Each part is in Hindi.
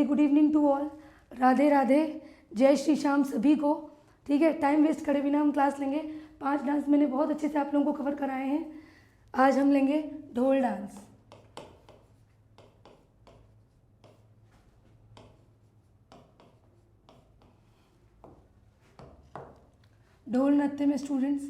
Good evening to all. Radhe Radhe, जय श्री श्याम सभी को। ठीक है, टाइम वेस्ट करे बिना हम क्लास लेंगे। 5 डांस मैंने बहुत अच्छे से आप लोगों को कवर कराए हैं। आज हम लेंगे ढोल डांस। ढोल नृत्य में स्टूडेंट्स,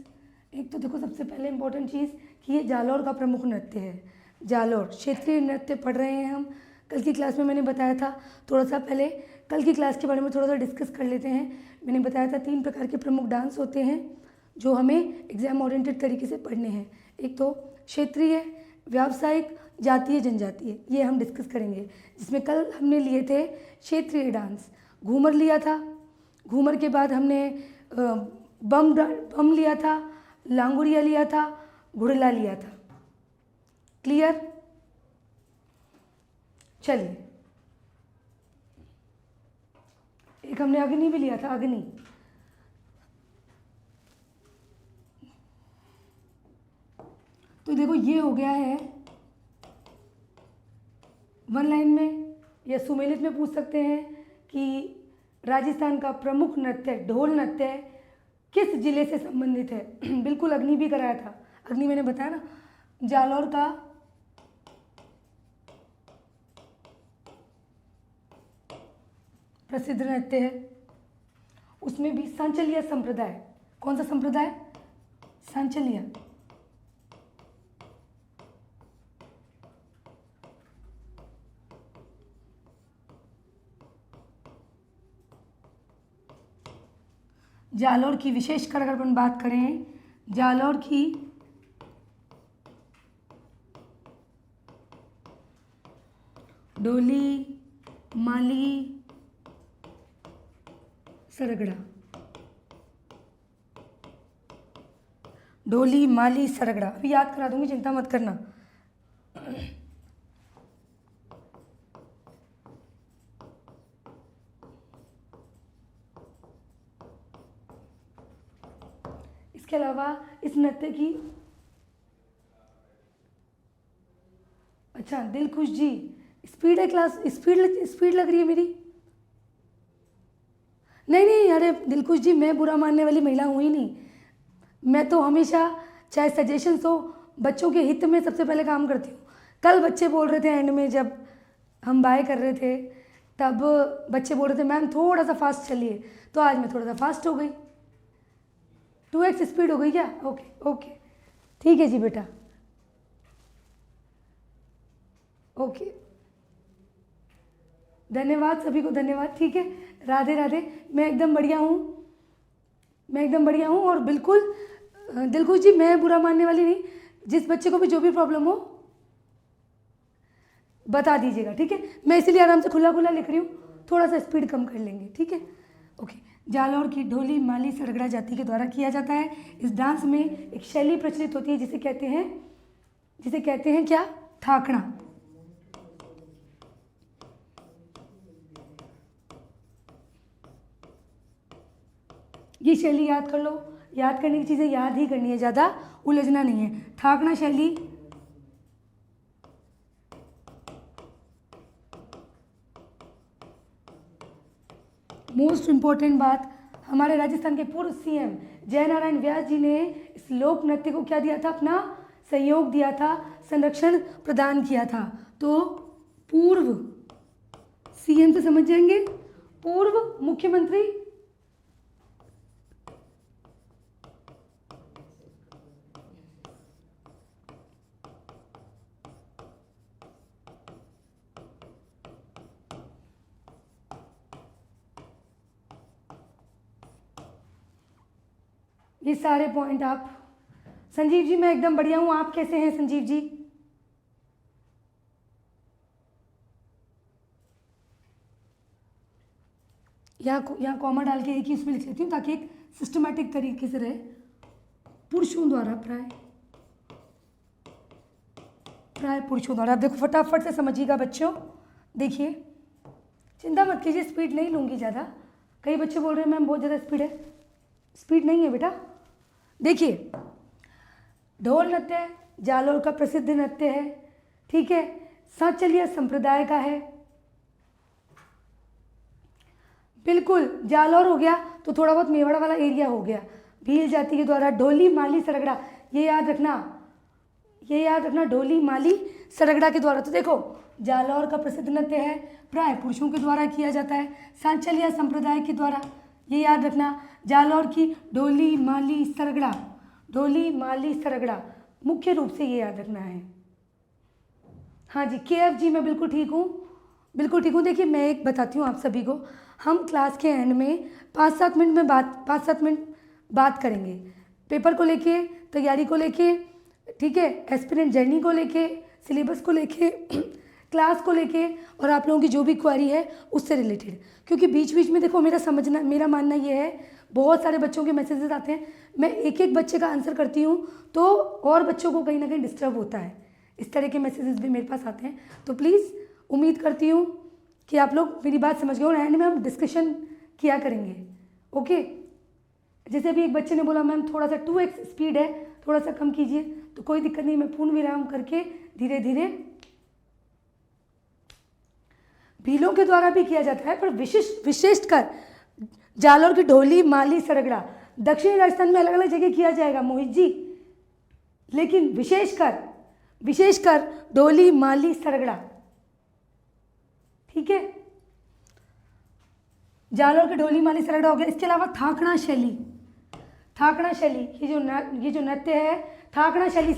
एक तो देखो सबसे पहले इम्पोर्टेंट चीज़ कि ये जालौर का प्रमुख नृत्य है। जालौर क्षेत्रीय नृत्य पढ़ रहे हैं हम। कल की क्लास में मैंने बताया था, थोड़ा सा पहले कल की क्लास के बारे में थोड़ा सा डिस्कस कर लेते हैं। मैंने बताया था 3 प्रकार के प्रमुख डांस होते हैं जो हमें एग्जाम ओरिएंटेड तरीके से पढ़ने हैं। एक तो क्षेत्रीय, व्यावसायिक, जातीय, जनजातीय, ये हम डिस्कस करेंगे। जिसमें कल हमने लिए थे क्षेत्रीय डांस, घूमर लिया था। घूमर के बाद हमने बम लिया था, लांगुरिया लिया था, घुड़ला लिया था। क्लियर? चलिए, एक हमने अग्नि भी लिया था, अग्नि। तो देखो ये हो गया है 1 लाइन में, या सुमेलित में पूछ सकते हैं कि राजस्थान का प्रमुख नृत्य ढोल नृत्य किस जिले से संबंधित है। बिल्कुल अग्नि भी कराया था। अग्नि मैंने बताया ना, जालौर का प्रसिद्ध नृत्य है। उसमें भी सांचलिया संप्रदाय, कौन सा संप्रदाय? सांचलिया। जालौर की विशेषकर अगर अपन बात करें, जालौर की डोली, माली, सरगड़ा। डोली, माली, सरगड़ा अभी याद करा दूंगी, चिंता मत करना। इसके अलावा इस नृत्य की, अच्छा दिलखुश जी, स्पीड है क्लास, स्पीड लग रही है मेरी? नहीं अरे दिलखुश जी, मैं बुरा मानने वाली महिला हूँ ही नहीं। मैं तो हमेशा चाहे सजेशंस हो, बच्चों के हित में सबसे पहले काम करती हूँ। कल बच्चे बोल रहे थे एंड में, जब हम बाय कर रहे थे तब बच्चे बोल रहे थे मैम थोड़ा सा फास्ट चलिए, तो आज मैं थोड़ा सा फास्ट हो गई। 2x स्पीड हो गई क्या? ओके ठीक है जी बेटा, ओके धन्यवाद सभी को, धन्यवाद। ठीक है, राधे राधे। मैं एकदम बढ़िया हूँ और बिल्कुल दिलखुश जी, मैं बुरा मानने वाली नहीं। जिस बच्चे को भी जो भी प्रॉब्लम हो बता दीजिएगा, ठीक है? मैं इसीलिए आराम से खुला लिख रही हूँ, थोड़ा सा स्पीड कम कर लेंगे, ठीक है? ओके। जालौर की ढोली, माली, सरगड़ा जाति के द्वारा किया जाता है। इस डांस में एक शैली प्रचलित होती है जिसे कहते हैं क्या? थाकड़ा। ये शैली याद कर लो। याद करने की चीज़ें याद ही करनी है, ज़्यादा उलझना नहीं है। थाकड़ा शैली मोस्ट इम्पॉर्टेंट बात, हमारे राजस्थान के पूर्व सीएम जयनारायण व्यास जी ने इस लोक नृत्य को क्या दिया था? अपना सहयोग दिया था, संरक्षण प्रदान किया था। तो पूर्व सीएम से समझ जाएंगे, पूर्व मुख्यमंत्री, ये सारे पॉइंट आप। संजीव जी मैं एकदम बढ़िया हूँ, आप कैसे हैं संजीव जी? यहाँ कॉमा डाल के एक ही उसमें लिख लेती हूँ ताकि एक सिस्टमैटिक तरीके से रहे। पुरुषों द्वारा, प्राय पुरुषों द्वारा। अब देखो फटाफट से समझिएगा बच्चों, देखिए चिंता मत कीजिए, स्पीड नहीं लूँगी ज़्यादा। कई बच्चे बोल रहे हैं मैम बहुत ज़्यादा स्पीड है। स्पीड नहीं है बेटा। देखिए, ढोल नृत्य जालौर का प्रसिद्ध नृत्य है, ठीक है? सांचलिया संप्रदाय का है। बिल्कुल, जालौर हो गया तो थोड़ा बहुत मेवाड़ा वाला एरिया हो गया। भील जाति के द्वारा ढोली माली सरगड़ा, ये याद रखना, ये याद रखना, ढोली माली सरगड़ा के द्वारा। तो देखो जालौर का प्रसिद्ध नृत्य है, प्राय पुरुषों के द्वारा किया जाता है, सांचलिया संप्रदाय के द्वारा। ये याद रखना, जालौर की ढोली माली सरगड़ा, ढोली माली सरगड़ा, मुख्य रूप से ये याद रखना है। हाँ जी, KF जी मैं बिल्कुल ठीक हूँ, बिल्कुल ठीक हूँ। देखिए मैं एक बताती हूँ आप सभी को, हम क्लास के एंड में 5-7 मिनट बात करेंगे पेपर को लेके, तैयारी को लेके, ठीक है, एस्पिरेंट जर्नी को लेके, सिलेबस को लेके, क्लास को लेके, और आप लोगों की जो भी क्वेरी है उससे रिलेटेड। क्योंकि बीच बीच में देखो मेरा मानना ये है, बहुत सारे बच्चों के मैसेजेस आते हैं, मैं एक एक बच्चे का आंसर करती हूँ तो और बच्चों को कहीं ना कहीं डिस्टर्ब होता है। इस तरह के मैसेजेस भी मेरे पास आते हैं। तो प्लीज़ उम्मीद करती हूँ कि आप लोग मेरी बात समझ गए और एंड में हम डिस्कशन किया करेंगे। ओके, जैसे अभी एक बच्चे ने बोला मैम थोड़ा सा 2x स्पीड है, थोड़ा सा कम कीजिए, तो कोई दिक्कत नहीं, मैं पूर्ण विराम करके धीरे धीरे, भीलों के द्वारा भी किया जाता है, पर विशेषकर जालौर की ढोली माली सरगड़ा दक्षिणी राजस्थान में अलग अलग जगह किया जाएगा मोहित जी, लेकिन विशेषकर ढोली माली सरगड़ा, ठीक है। जालौर की ढोली माली सरगड़ा हो गया। इसके अलावा थाकड़ा शैली, ये जो नृत्य है, थाकड़ा शैली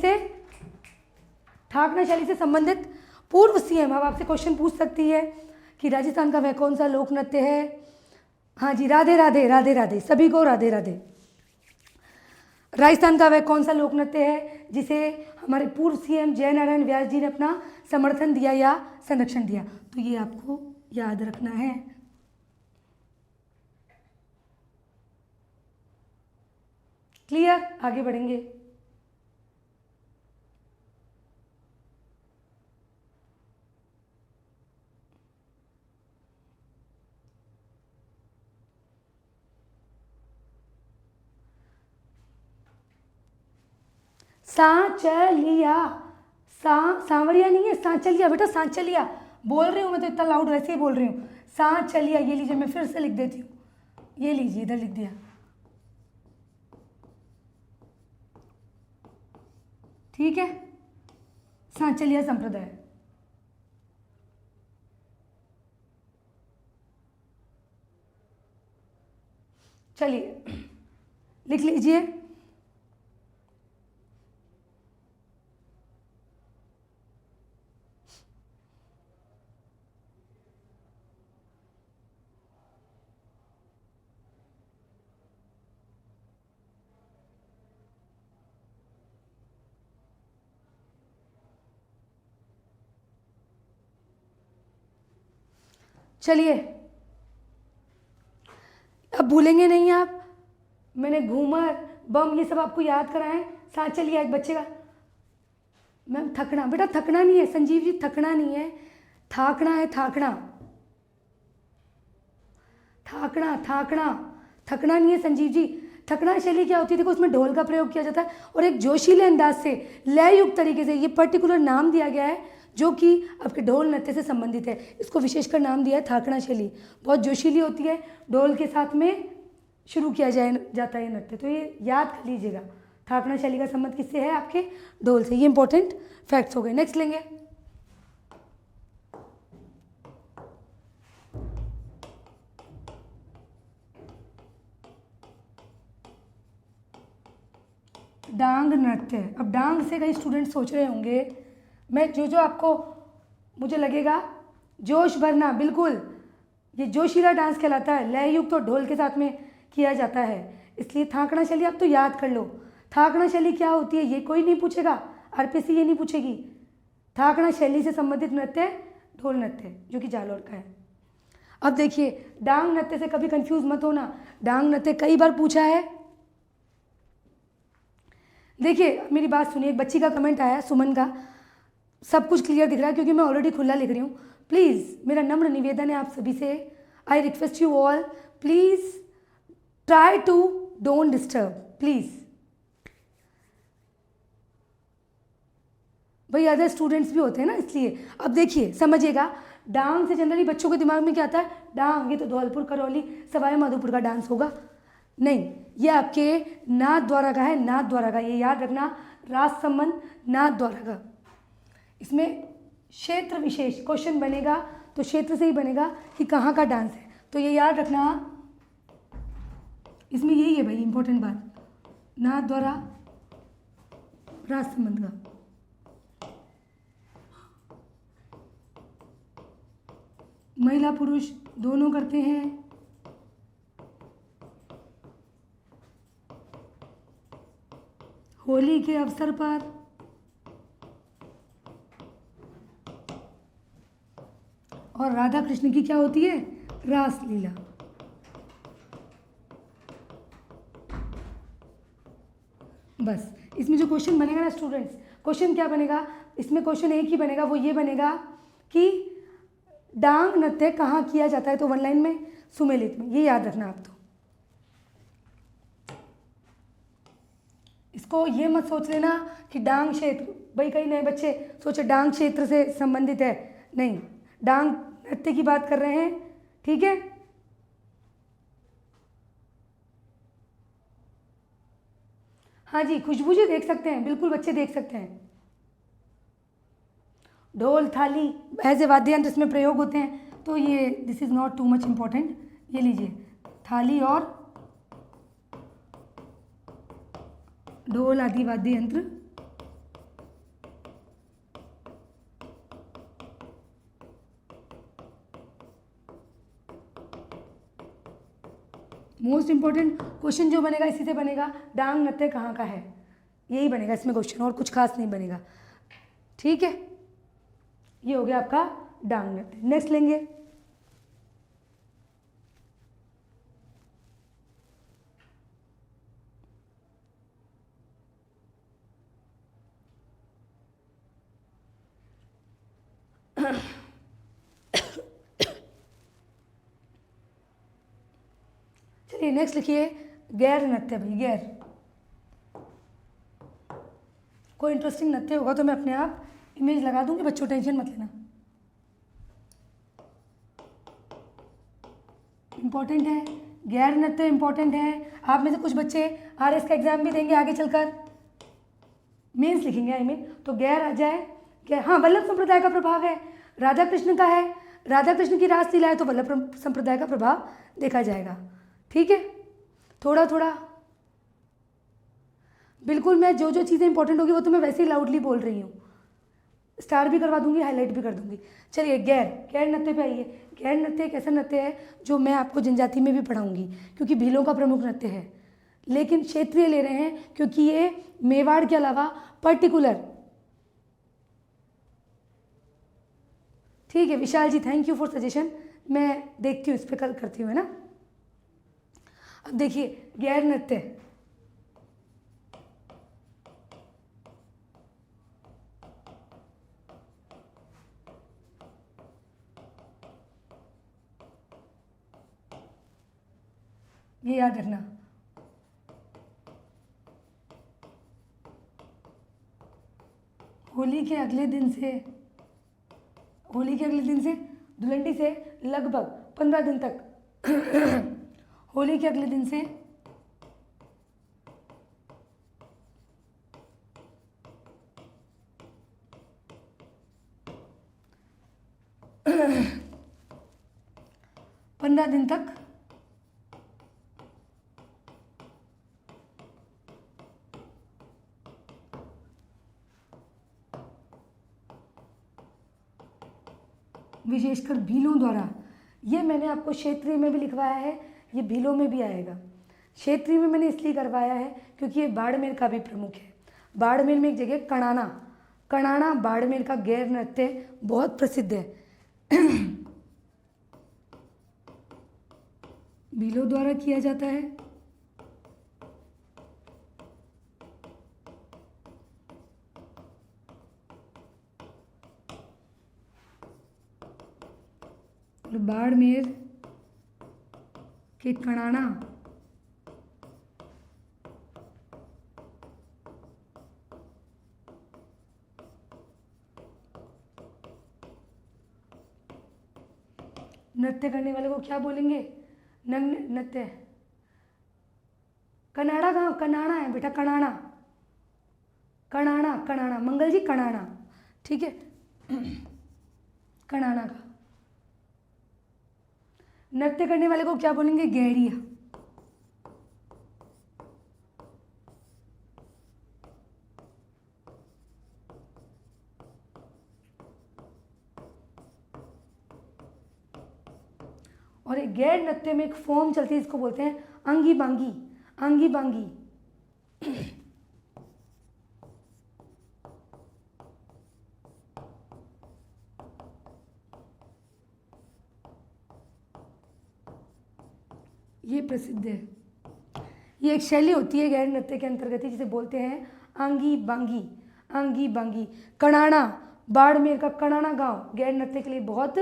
से संबंधित पूर्व CM अब आपसे क्वेश्चन पूछ सकती है कि राजस्थान का वह कौन सा लोक नृत्य है। हाँ जी, राधे राधे, राधे राधे, सभी को राधे राधे। राजस्थान का वह कौन सा लोक नृत्य है जिसे हमारे पूर्व CM जय नारायण व्यास जी ने अपना समर्थन दिया या संरक्षण दिया? तो ये आपको याद रखना है। क्लियर, आगे बढ़ेंगे। सांचलिया, सांवरिया नहीं है, सांचलिया बेटा, सांचलिया बोल रही हूँ मैं तो, इतना लाउड वैसे ही बोल रही हूँ। सांचलिया, ये लीजिए, मैं फिर से लिख देती हूँ, ये लीजिए, इधर लिख दिया, ठीक है। सांचलिया संप्रदाय, चलिए लिख लीजिए। चलिए, अब भूलेंगे नहीं आप, मैंने घूमर बम ये सब आपको याद कराएं। सांचलिया एक बच्चे का, मैम थकना, बेटा थकना नहीं है संजीव जी, थकना नहीं है, थाकना है, थाकना, थाकना, थाकना, थकना नहीं है संजीव जी। थकना शैली क्या होती है? देखो उसमें ढोल का प्रयोग किया जाता है और एक जोशीले अंदाज से, लययुक्त तरीके से, ये पर्टिकुलर नाम दिया गया है जो कि आपके ढोल नृत्य से संबंधित है। इसको विशेषकर नाम दिया है थाकड़ा शैली, बहुत जोशीली होती है, ढोल के साथ में शुरू किया जाता है ये नृत्य। तो ये याद कर लीजिएगा, थाकड़ा शैली का संबंध किससे है? आपके ढोल से। ये इंपॉर्टेंट फैक्ट्स हो गए। नेक्स्ट लेंगे, डांग नृत्य। अब डांग से कई स्टूडेंट सोच रहे होंगे, मैं जो आपको मुझे लगेगा जोश भरना, बिल्कुल ये जोशीला डांस कहलाता है, लययुक्त और ढोल के साथ में किया जाता है, इसलिए थाकड़ा शैली आप तो याद कर लो। थाकड़ा शैली क्या होती है ये कोई नहीं पूछेगा, RPC ये नहीं पूछेगी। थाकड़ा शैली से संबंधित नृत्य ढोल नृत्य जो कि जालौर का है। अब देखिए, डांग नृत्य से कभी कंफ्यूज मत होना, डांग नृत्य कई बार पूछा है। देखिए मेरी बात सुनिए, एक बच्ची का कमेंट आया सुमन का, सब कुछ क्लियर दिख रहा है क्योंकि मैं ऑलरेडी खुला लिख रही हूँ। प्लीज़ मेरा नम्र निवेदन है आप सभी से, I request you all, please try to don't disturb please. भाई अदर स्टूडेंट्स भी होते हैं ना, इसलिए। अब देखिए समझिएगा, डांग से जनरली बच्चों के दिमाग में क्या आता है, डांग, ये तो धौलपुर करौली सवाई माधोपुर का डांस होगा। नहीं, ये आपके नाथ द्वारा का है, नाथ द्वारा का, ये याद रखना, रास संबंध नाथ द्वारा का। इसमें क्षेत्र विशेष क्वेश्चन बनेगा तो क्षेत्र से ही बनेगा कि कहाँ का डांस है, तो ये याद रखना। इसमें यही है भाई इंपॉर्टेंट बात, नाथ द्वारा रास संबंध का। महिला पुरुष दोनों करते हैं। होली के अवसर पर और राधा कृष्ण की क्या होती है, रास लीला। बस इसमें जो क्वेश्चन बनेगा ना स्टूडेंट्स, क्वेश्चन क्या बनेगा, इसमें क्वेश्चन एक ही बनेगा, वो ये बनेगा कि डांग नृत्य कहाँ किया जाता है, तो वन लाइन में, सुमेलित में, ये याद रखना आप। तो इसको ये मत सोच लेना कि डांग क्षेत्र, भाई कई नए बच्चे सोचे डांग क्षेत्र से संबंधित है, नहीं, डांग नृत्य की बात कर रहे हैं, ठीक है। हाँ जी, खुशबू जी देख सकते हैं, बिल्कुल बच्चे देख सकते हैं। ढोल थाली एज ए वाद्य यंत्र इसमें प्रयोग होते हैं, तो ये this is not too much important. ये लीजिए, थाली और ढोल आदि वाद्य यंत्र। मोस्ट इंपॉर्टेंट क्वेश्चन जो बनेगा इसी से बनेगा, डांग नृत्य कहाँ का है, यही बनेगा इसमें क्वेश्चन, और कुछ खास नहीं बनेगा, ठीक है। ये हो गया आपका डांग नृत्य। नेक्स्ट लेंगे, चलिए नेक्स्ट लिखिए गैर नृत्य। भाई गैर, कोई इंटरेस्टिंग नृत्य होगा तो मैं अपने आप इमेज लगा दूंगी, बच्चों टेंशन मत लेना। इम्पॉर्टेंट है, गैर नृत्य इम्पॉर्टेंट है। आप में से कुछ बच्चे आरएस का एग्जाम भी देंगे आगे चलकर, मेंस लिखेंगे आई मीन, तो गैर आ जाए क्या, हाँ वल्लभ संप्रदाय का प्रभाव है, राधा कृष्ण का है, राधा कृष्ण की रास लीला है, तो वल्लभ संप्रदाय का प्रभाव देखा जाएगा, ठीक है। थोड़ा थोड़ा बिल्कुल, मैं जो जो चीज़ें इंपॉर्टेंट होगी वो तो मैं वैसे ही लाउडली बोल रही हूँ, स्टार भी करवा दूंगी, हाईलाइट भी कर दूंगी। चलिए गैर, गैर नृत्य पे आइए। गैर नृत्य एक ऐसा नृत्य है जो मैं आपको जनजाति में भी पढ़ाऊंगी, क्योंकि भीलों का प्रमुख नृत्य है, लेकिन क्षेत्रीय ले रहे हैं क्योंकि ये मेवाड़ के अलावा पर्टिकुलर, ठीक है। विशाल जी थैंक यू फॉर सजेशन, मैं देखती हूँ इस पर कल करती हूँ, है ना। अब देखिए गैर नृत्य, ये याद रखना, होली के अगले दिन से, होली के अगले दिन से धुलंडी से लगभग 15 दिन तक होली के अगले दिन से पंद्रह दिन तक विशेषकर भीलों द्वारा, ये मैंने आपको क्षेत्रीय में भी लिखवाया है, ये भीलों में भी आएगा। क्षेत्रीय में मैंने इसलिए करवाया है क्योंकि ये बाड़मेर का भी प्रमुख है। बाड़मेर में एक जगह कणाना, कणाना बाड़मेर का गैर नृत्य बहुत प्रसिद्ध है, भीलों द्वारा किया जाता है। और बाड़मेर के कणाना नृत्य करने वाले को क्या बोलेंगे? नग्न नृत्य। कनाड़ा कहाँ? कनाड़ा है बेटा, कनाड़ा, कनाड़ा, कनाड़ा, मंगल जी कनाड़ा, ठीक है। कनाड़ा का नृत्य करने वाले को क्या बोलेंगे? गैरिया। और एक गैर नृत्य में एक फॉर्म चलती है, इसको बोलते हैं अंगी बांगी। अंगी बांगी। ये प्रसिद्ध है। ये एक शैली होती है गैर नृत्य के अंतर्गत ही, जिसे बोलते हैं आंगी बांगी। आंगी बांगी। कणाना, बाड़मेर का कणाना गांव गैर नृत्य के लिए बहुत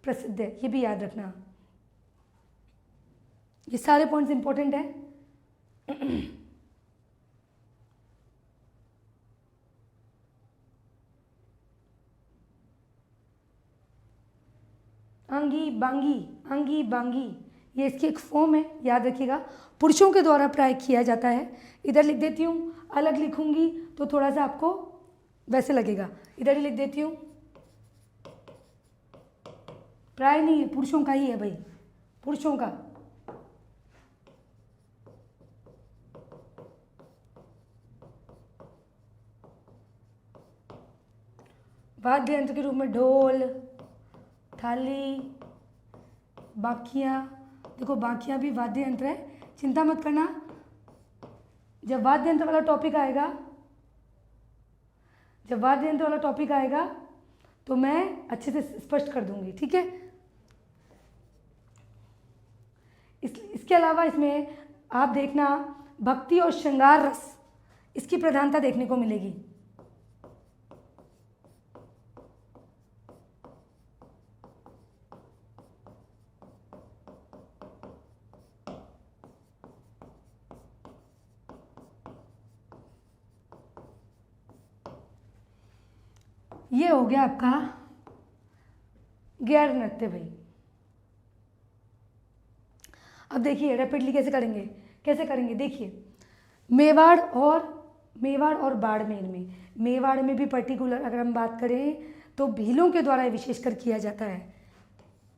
प्रसिद्ध है, ये भी याद रखना। ये सारे पॉइंट्स इंपॉर्टेंट है। अंगी बांगी, अंगी बांगी, ये इसकी एक फॉर्म है, याद रखिएगा। पुरुषों के द्वारा प्राय किया जाता है। इधर लिख देती हूँ, अलग लिखूंगी तो थोड़ा सा आपको वैसे लगेगा। इधर ही लिख देती हूँ, प्राय नहीं है, पुरुषों का ही है भाई, पुरुषों का। वाद्य यंत्र के रूप में ढोल, थाली, बाकियाँ। देखो बाकियाँ भी वाद्य यंत्र है, चिंता मत करना। जब वाद्य यंत्र वाला टॉपिक आएगा, जब वाद्य यंत्र वाला टॉपिक आएगा तो मैं अच्छे से स्पष्ट कर दूंगी, ठीक है। इसके अलावा इसमें आप देखना भक्ति और श्रृंगार रस, इसकी प्रधानता देखने को मिलेगी। ये हो गया आपका गैर नृत्य भाई। अब देखिए रैपिडली कैसे करेंगे, कैसे करेंगे देखिए। मेवाड़ और बाड़मेर में, मेवाड़ में भी पर्टिकुलर अगर हम बात करें तो भीलों के द्वारा विशेषकर किया जाता है।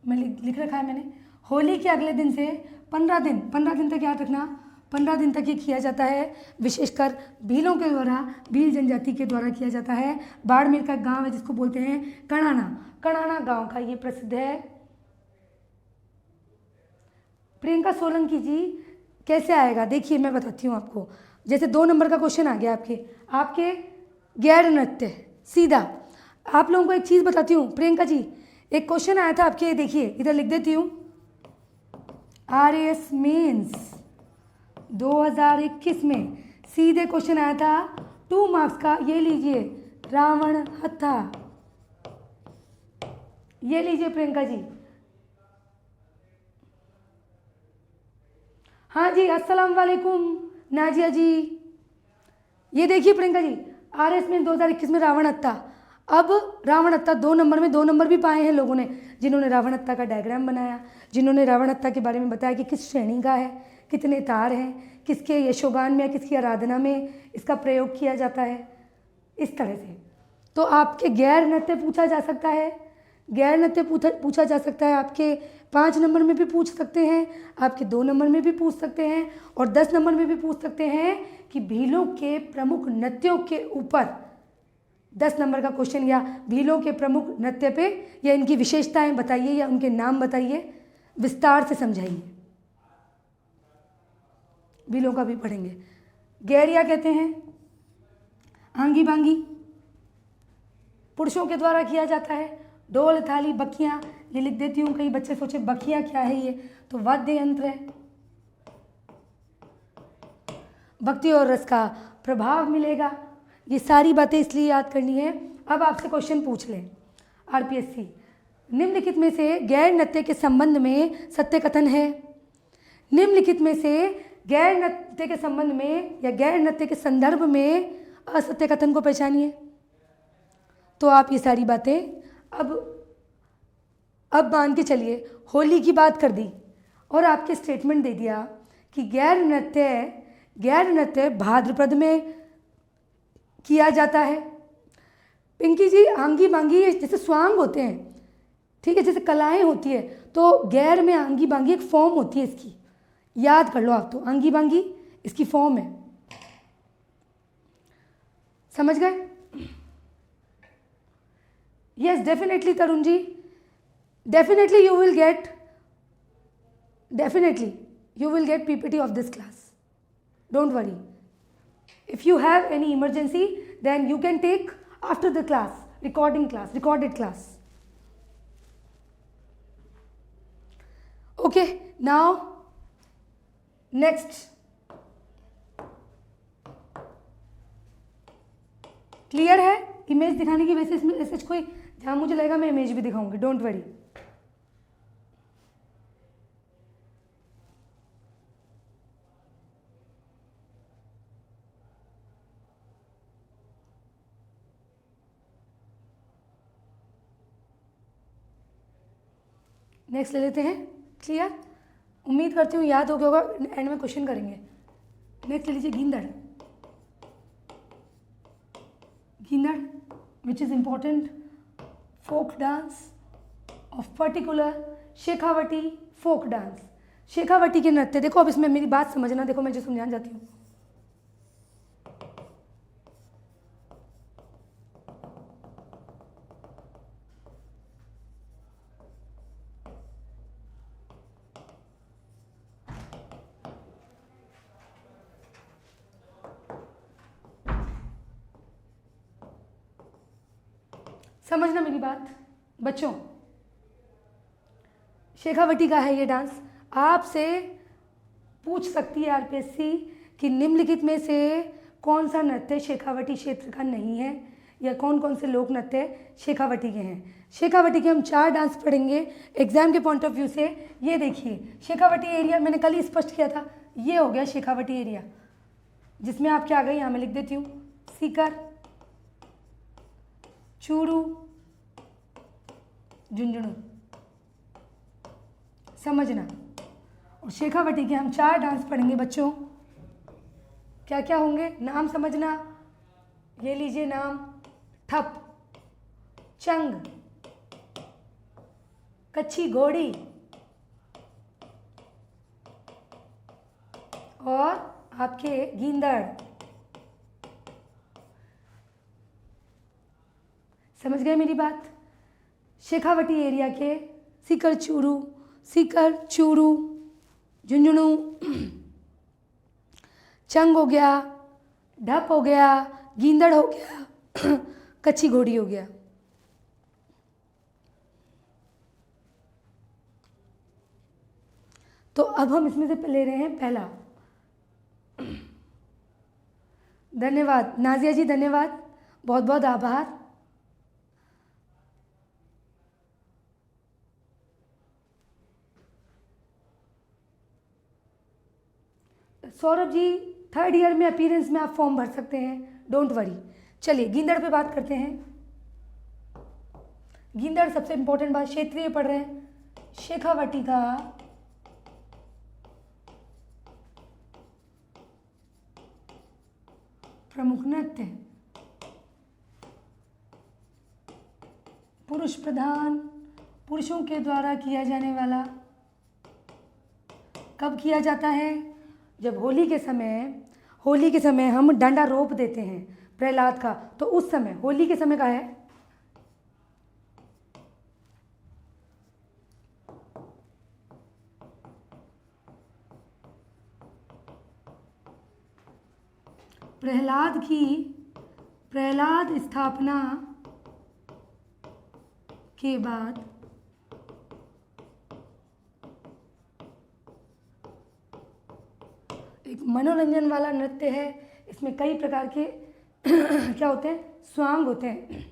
मैं लिख रखा है मैंने। होली के अगले दिन से 15 दिन तक याद रखना, 15 दिन तक ये किया जाता है, विशेषकर भीलों के द्वारा, भील जनजाति के द्वारा किया जाता है। बाड़मेर का गांव है जिसको बोलते हैं कणाना, कणाना गांव का ये प्रसिद्ध है। प्रियंका सोलंकी जी कैसे आएगा देखिए, मैं बताती हूँ आपको। जैसे 2 नंबर का क्वेश्चन आ गया आपके गैर नृत्य, सीधा। आप लोगों को एक चीज़ बताती हूँ प्रियंका जी, एक क्वेश्चन आया था आपके, देखिए इधर लिख देती हूँ। RAS मेंस 2021 में सीधे क्वेश्चन आया था 2 मार्क्स का। ये लीजिए रावण हत्था, ये लीजिए प्रियंका जी। हाँ जी, अस्सलाम वालेकुम नाजिया जी। ये देखिए प्रियंका जी, RAS में 2021 में रावण हत्था। अब रावण हत्था 2 नंबर में 2 नंबर भी पाए हैं लोगों ने, जिन्होंने रावण हत्था का डायग्राम बनाया, जिन्होंने रावण हत्था के बारे में बताया कि किस श्रेणी का है, कितने तार हैं, किसके यशोगान में या किसकी आराधना में इसका प्रयोग किया जाता है, इस तरह से। तो आपके गैर नृत्य पूछा जा सकता है, गैर नृत्य पूछा जा सकता है, आपके 5 नंबर में भी पूछ सकते हैं, आपके 2 नंबर में भी पूछ सकते हैं, और 10 नंबर में भी पूछ सकते हैं कि भीलों के प्रमुख नृत्यों के ऊपर 10 नंबर का क्वेश्चन, या भीलों के प्रमुख नृत्य पे या इनकी विशेषताएं बताइए या उनके नाम बताइए, विस्तार से समझाइए। भीलों का भी पढ़ेंगे। गैरिया कहते हैं आंगी बांगी, पुरुषों के द्वारा किया जाता है। ढोल थाली बखियाँ, ये लिख देती हूँ, कई बच्चे सोचे बखियाँ क्या है, ये तो वाद्य यंत्र है। भक्ति और रस का प्रभाव मिलेगा। ये सारी बातें इसलिए याद करनी है। अब आपसे क्वेश्चन पूछ लें RPSC, निम्नलिखित में से गैर नृत्य के संबंध में सत्य कथन है। निम्नलिखित में से गैर नृत्य के संबंध में या गैर नृत्य के संदर्भ में असत्य कथन को पहचानिए। तो आप ये सारी बातें अब अब मान के चलिए होली की बात कर दी और आपके स्टेटमेंट दे दिया कि गैर नृत्य भाद्रपद में किया जाता है। पिंकी जी, आंगी बांगी जैसे स्वांग होते हैं, ठीक है, जैसे कलाएं होती है, तो गैर में आंगी बांगी एक फॉर्म होती है इसकी, याद कर लो आप। तो आंगी बांगी इसकी फॉर्म है, समझ गए? Yes, definitely Tarun ji, definitely you will get PPT of this class. Don't worry. If you have any emergency, then you can take after the class, recorded class. Okay, now next. Clear है? इमेज दिखाने की वैसे इसमें ऐसे कोई, जहाँ मुझे लगेगा मैं इमेज भी दिखाऊंगी, डोंट वरी। नेक्स्ट ले लेते हैं। क्लियर? उम्मीद करती हूँ याद हो गया होगा, एंड में क्वेश्चन करेंगे। नेक्स्ट ले लीजिए Gindad. Gindad which is important folk dance of particular Shekhawati folk dance. Shekhawati के नृत्य, देखो अब इसमें मेरी बात समझना, देखो मैं जो समझाना चाहती हूँ। समझना मेरी बात बच्चों, शेखावटी का है ये डांस। आपसे पूछ सकती है आरपीएससी कि निम्नलिखित में से कौन सा नृत्य शेखावटी क्षेत्र का नहीं है, या कौन कौन से लोक नृत्य शेखावटी के हैं। शेखावटी के हम 4 डांस पढ़ेंगे एग्जाम के पॉइंट ऑफ व्यू से। ये देखिए शेखावटी एरिया मैंने कल ही स्पष्ट किया था, ये हो गया शेखावटी एरिया, जिसमें आप क्या आ गए, यहाँ मैं लिख देती हूँ, सीकर, चूरू, झुंझुनू। समझना। और शेखावटी के हम 4 डांस पढ़ेंगे बच्चों। क्या क्या होंगे, नाम समझना। ये लीजिए नाम, ठप, चंग, कच्ची घोड़ी और आपके गींदड़। समझ गए मेरी बात? शेखावटी एरिया के सीकर चूरू, झुंझुनू, चंग हो गया, ढप हो गया, गींदड़ हो गया, कच्ची घोड़ी हो गया। तो अब हम इसमें से ले रहे हैं पहला। धन्यवाद नाजिया जी, धन्यवाद, बहुत बहुत आभार। सौरभ जी, 3rd ईयर में अपीयरेंस में आप फॉर्म भर सकते हैं, डोंट वरी। चलिए गींदड़ पे बात करते हैं। गींदड़ सबसे इंपॉर्टेंट बात, क्षेत्रीय पढ़ रहे हैं, शेखावटी का प्रमुख नृत्य, पुरुष प्रधान, पुरुषों के द्वारा किया जाने वाला। कब किया जाता है? जब होली के समय हम डंडा रोप देते हैं प्रहलाद का, तो उस समय, होली के समय का है। प्रहलाद स्थापना के बाद एक मनोरंजन वाला नृत्य है। इसमें कई प्रकार के क्या होते हैं, स्वांग होते हैं।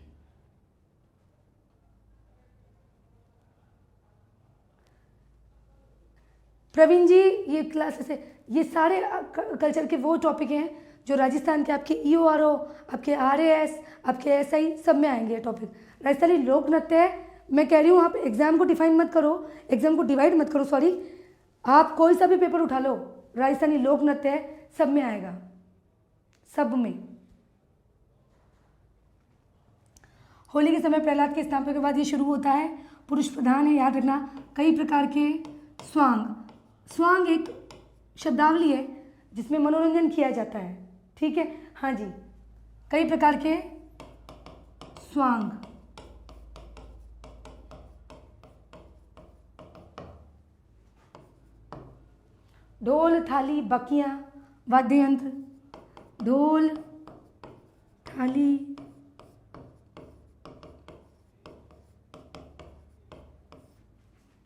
प्रवीण जी, ये क्लास से ये सारे कल्चर के वो टॉपिक हैं जो राजस्थान के आपके EORO, आपके RAS, आपके SI सब में आएंगे ये टॉपिक। राजस्थानी लोक नृत्य है, मैं कह रही हूँ आप एग्ज़ाम को डिफाइन मत करो, एग्ज़ाम को डिवाइड मत करो, सॉरी। आप कोई सा भी पेपर उठा लो, राजस्थानी लोक नृत्य है, सब में आएगा, सब में। होली के समय प्रहलाद के स्थापना के बाद ये शुरू होता है, पुरुष प्रधान है, याद रखना। कई प्रकार के स्वांग, स्वांग एक शब्दावली है जिसमें मनोरंजन किया जाता है, ठीक है। हाँ जी, कई प्रकार के स्वांग, ढोल, थाली, बकियां, वाद्य यंत्र, ढोल, थाली,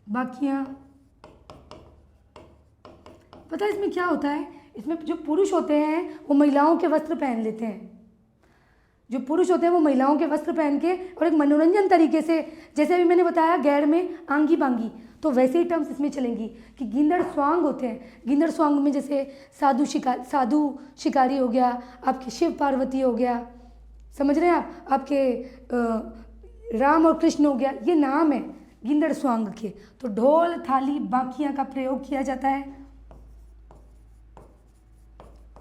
बाकियां। पता है इसमें क्या होता है? इसमें जो पुरुष होते हैं वो महिलाओं के वस्त्र पहन लेते हैं, जो पुरुष होते हैं वो महिलाओं के वस्त्र पहन के और एक मनोरंजन तरीके से, जैसे अभी मैंने बताया गैर में आंगी बांगी, तो वैसे ही टर्म्स इसमें चलेंगी कि गिंदड़ स्वांग होते हैं। गिंदड़ स्वांग में जैसे साधु शिकारी हो गया, आपके शिव पार्वती हो गया, समझ रहे हैं आप, आपके राम और कृष्ण हो गया, ये नाम है गिंदड़ स्वांग के। तो ढोल, थाली, बाकियां का प्रयोग किया जाता है।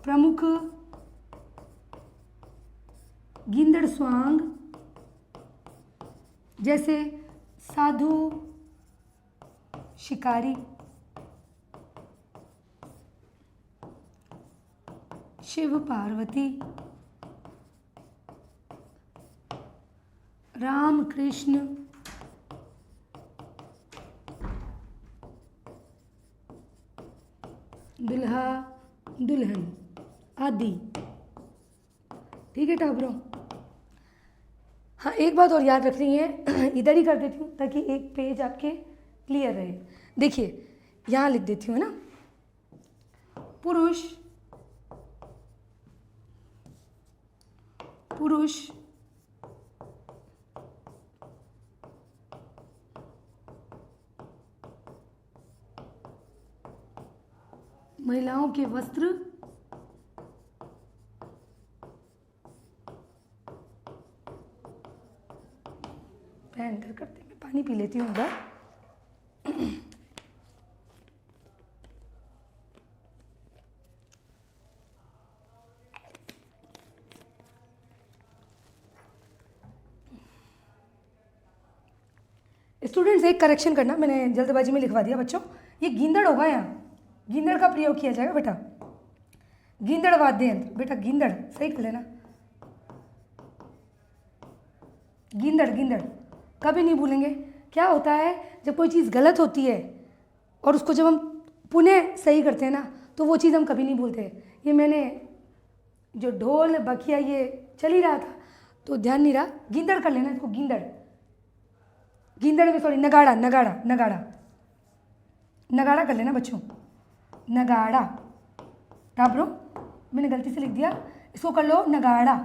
प्रमुख गिंदड़ स्वांग जैसे साधु शिकारी, शिव पार्वती, राम कृष्ण, दुल्हा दुल्हन आदि, ठीक है टाबरों। हाँ, एक बात और याद रखनी है, इधर ही कर देती हूँ ताकि एक पेज आपके क्लियर रहे। देखिए यहाँ लिख देती हूँ, है ना, पुरुष, पुरुष महिलाओं के वस्त्र पहन कर करते। मैं पानी पी लेती हूँ एक बार। स्टूडेंट्स एक करेक्शन करना, मैंने जल्दबाजी में लिखवा दिया बच्चों, ये गिंदड़ होगा, यहाँ गिंदड़ का प्रयोग किया जाएगा बेटा, गिंदड़ वाद्य यंत्र, बेटा गिंदड़ सही कर लेना, गिंदड़, गिंदड़ कभी नहीं भूलेंगे। क्या होता है जब कोई चीज़ गलत होती है और उसको जब हम पुनः सही करते हैं ना, तो वो चीज़ हम कभी नहीं भूलते। ये मैंने जो ढोल बखिया ये चल ही रहा था तो ध्यान नहीं रहा, गिंदड़ कर लेना इसको, गिंदड़, गिंदड़ में सॉरी नगाड़ा, नगाड़ा, नगाड़ा, नगाड़ा कर लेना बच्चों, नगाड़ा। टाबरो मैंने गलती से लिख दिया, इसको कर लो नगाड़ा।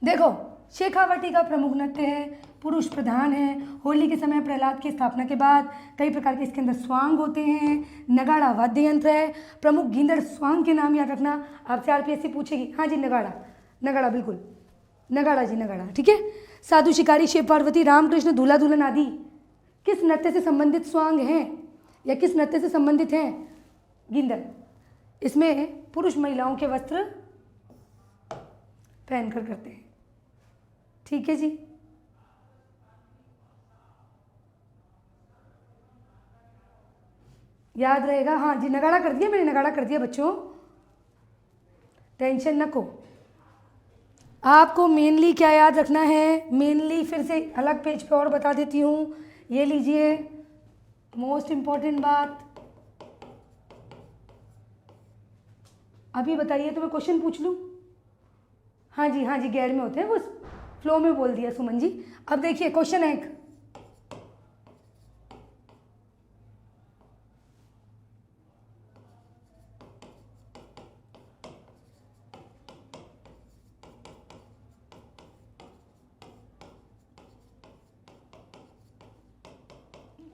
देखो शेखावटी का प्रमुख नृत्य है, पुरुष प्रधान है, होली के समय प्रहलाद की स्थापना के बाद कई प्रकार के इसके अंदर स्वांग होते हैं, नगाड़ा वाद्य यंत्र है। प्रमुख गिंदड़ स्वांग के नाम याद रखना, आपसे आरपीएससी पूछेगी। हाँ जी नगाड़ा, नगाड़ा बिल्कुल, नगाड़ा जी नगाड़ा, ठीक है। साधु शिकारी, शिव पार्वती, रामकृष्ण, दूल्हा दुल्हन आदि किस नृत्य से संबंधित स्वांग हैं या किस नृत्य से संबंधित हैं? गिंदड़। इसमें पुरुष महिलाओं के वस्त्र पहनकर करते हैं, ठीक है जी। याद रहेगा, हाँ जी नगाड़ा कर दिया मैंने, नगाड़ा कर दिया बच्चों, टेंशन न को। आपको मेनली क्या याद रखना है, मेनली फिर से अलग पेज पे और बता देती हूँ, ये लीजिए मोस्ट इम्पॉर्टेंट बात। अभी बताइए तो मैं क्वेश्चन पूछ लूँ? हाँ जी गैर में होते हैं, वो फ्लो में बोल दिया सुमन जी। अब देखिए क्वेश्चन है एक,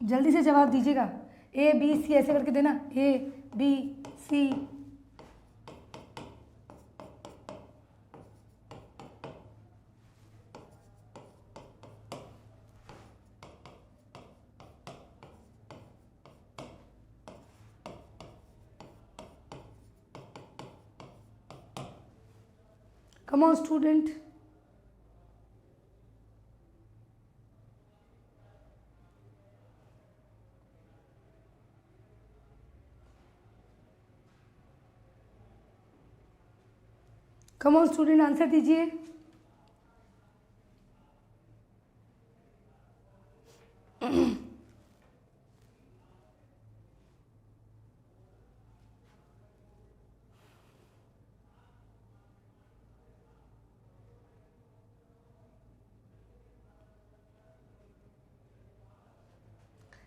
जल्दी से जवाब दीजिएगा, ए बी सी ऐसे करके देना, A B C. Come on student. Come on student, answer दीजिए।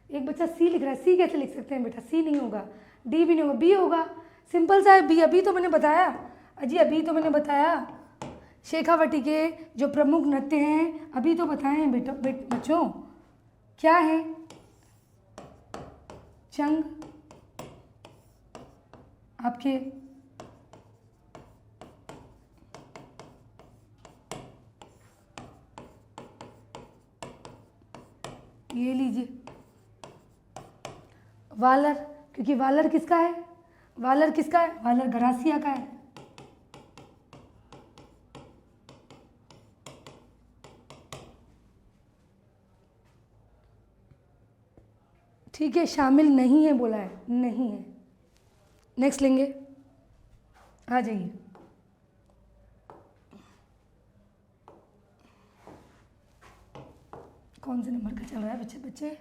एक बच्चा सी लिख रहा है, सी कैसे लिख सकते हैं बेटा? सी नहीं होगा, डी भी नहीं होगा, बी होगा। सिंपल सा है बी। अभी तो मैंने बताया अजी, अभी तो मैंने बताया शेखावटी के जो प्रमुख नृत्य हैं अभी तो बताए हैं बच्चों। क्या है? चंग आपके ये लीजिए वालर, क्योंकि वालर किसका है? वालर किसका है? वालर गरासिया का है। ठीक है, शामिल नहीं है बोला है, नहीं है। नेक्स्ट लेंगे, आ जाइए। कौन से नंबर का चल रहा है बच्चे? बच्चे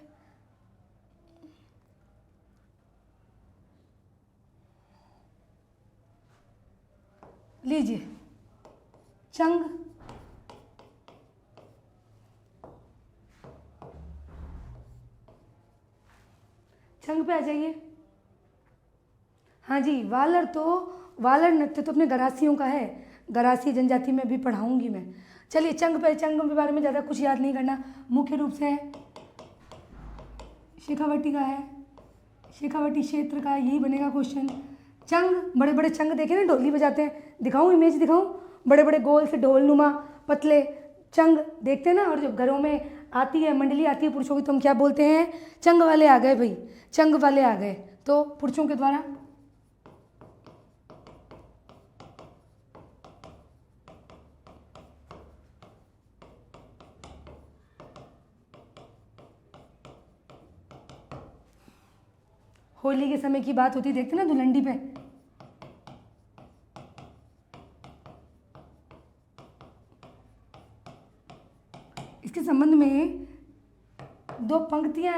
लीजिए चंग। चंग पे आ जाइए। हाँ जी, वालर तो वालर नृत्य तो अपने गरासियों का है, गरासी जनजाति में भी पढ़ाऊंगी मैं। चलिए चंग पे, चंग के बारे में ज़्यादा कुछ याद नहीं करना, मुख्य रूप से शेखावटी का है, शेखावटी क्षेत्र का, यही बनेगा क्वेश्चन। चंग, बड़े बड़े चंग देखे ना, ढोली बजाते हैं, दिखाऊं इमेज दिखाऊं? बड़े बड़े गोल से ढोल नुमा पतले चंग देखते हैं ना। और जब घरों में आती है, मंडली आती है पुरुषों की, तो हम क्या बोलते हैं? चंग वाले आ गए भाई, चंग वाले आ गए। तो पुरुषों के द्वारा होली के समय की बात होती, देखते ना धुलंडी पे, इसके संबंध में दो पंक्तियां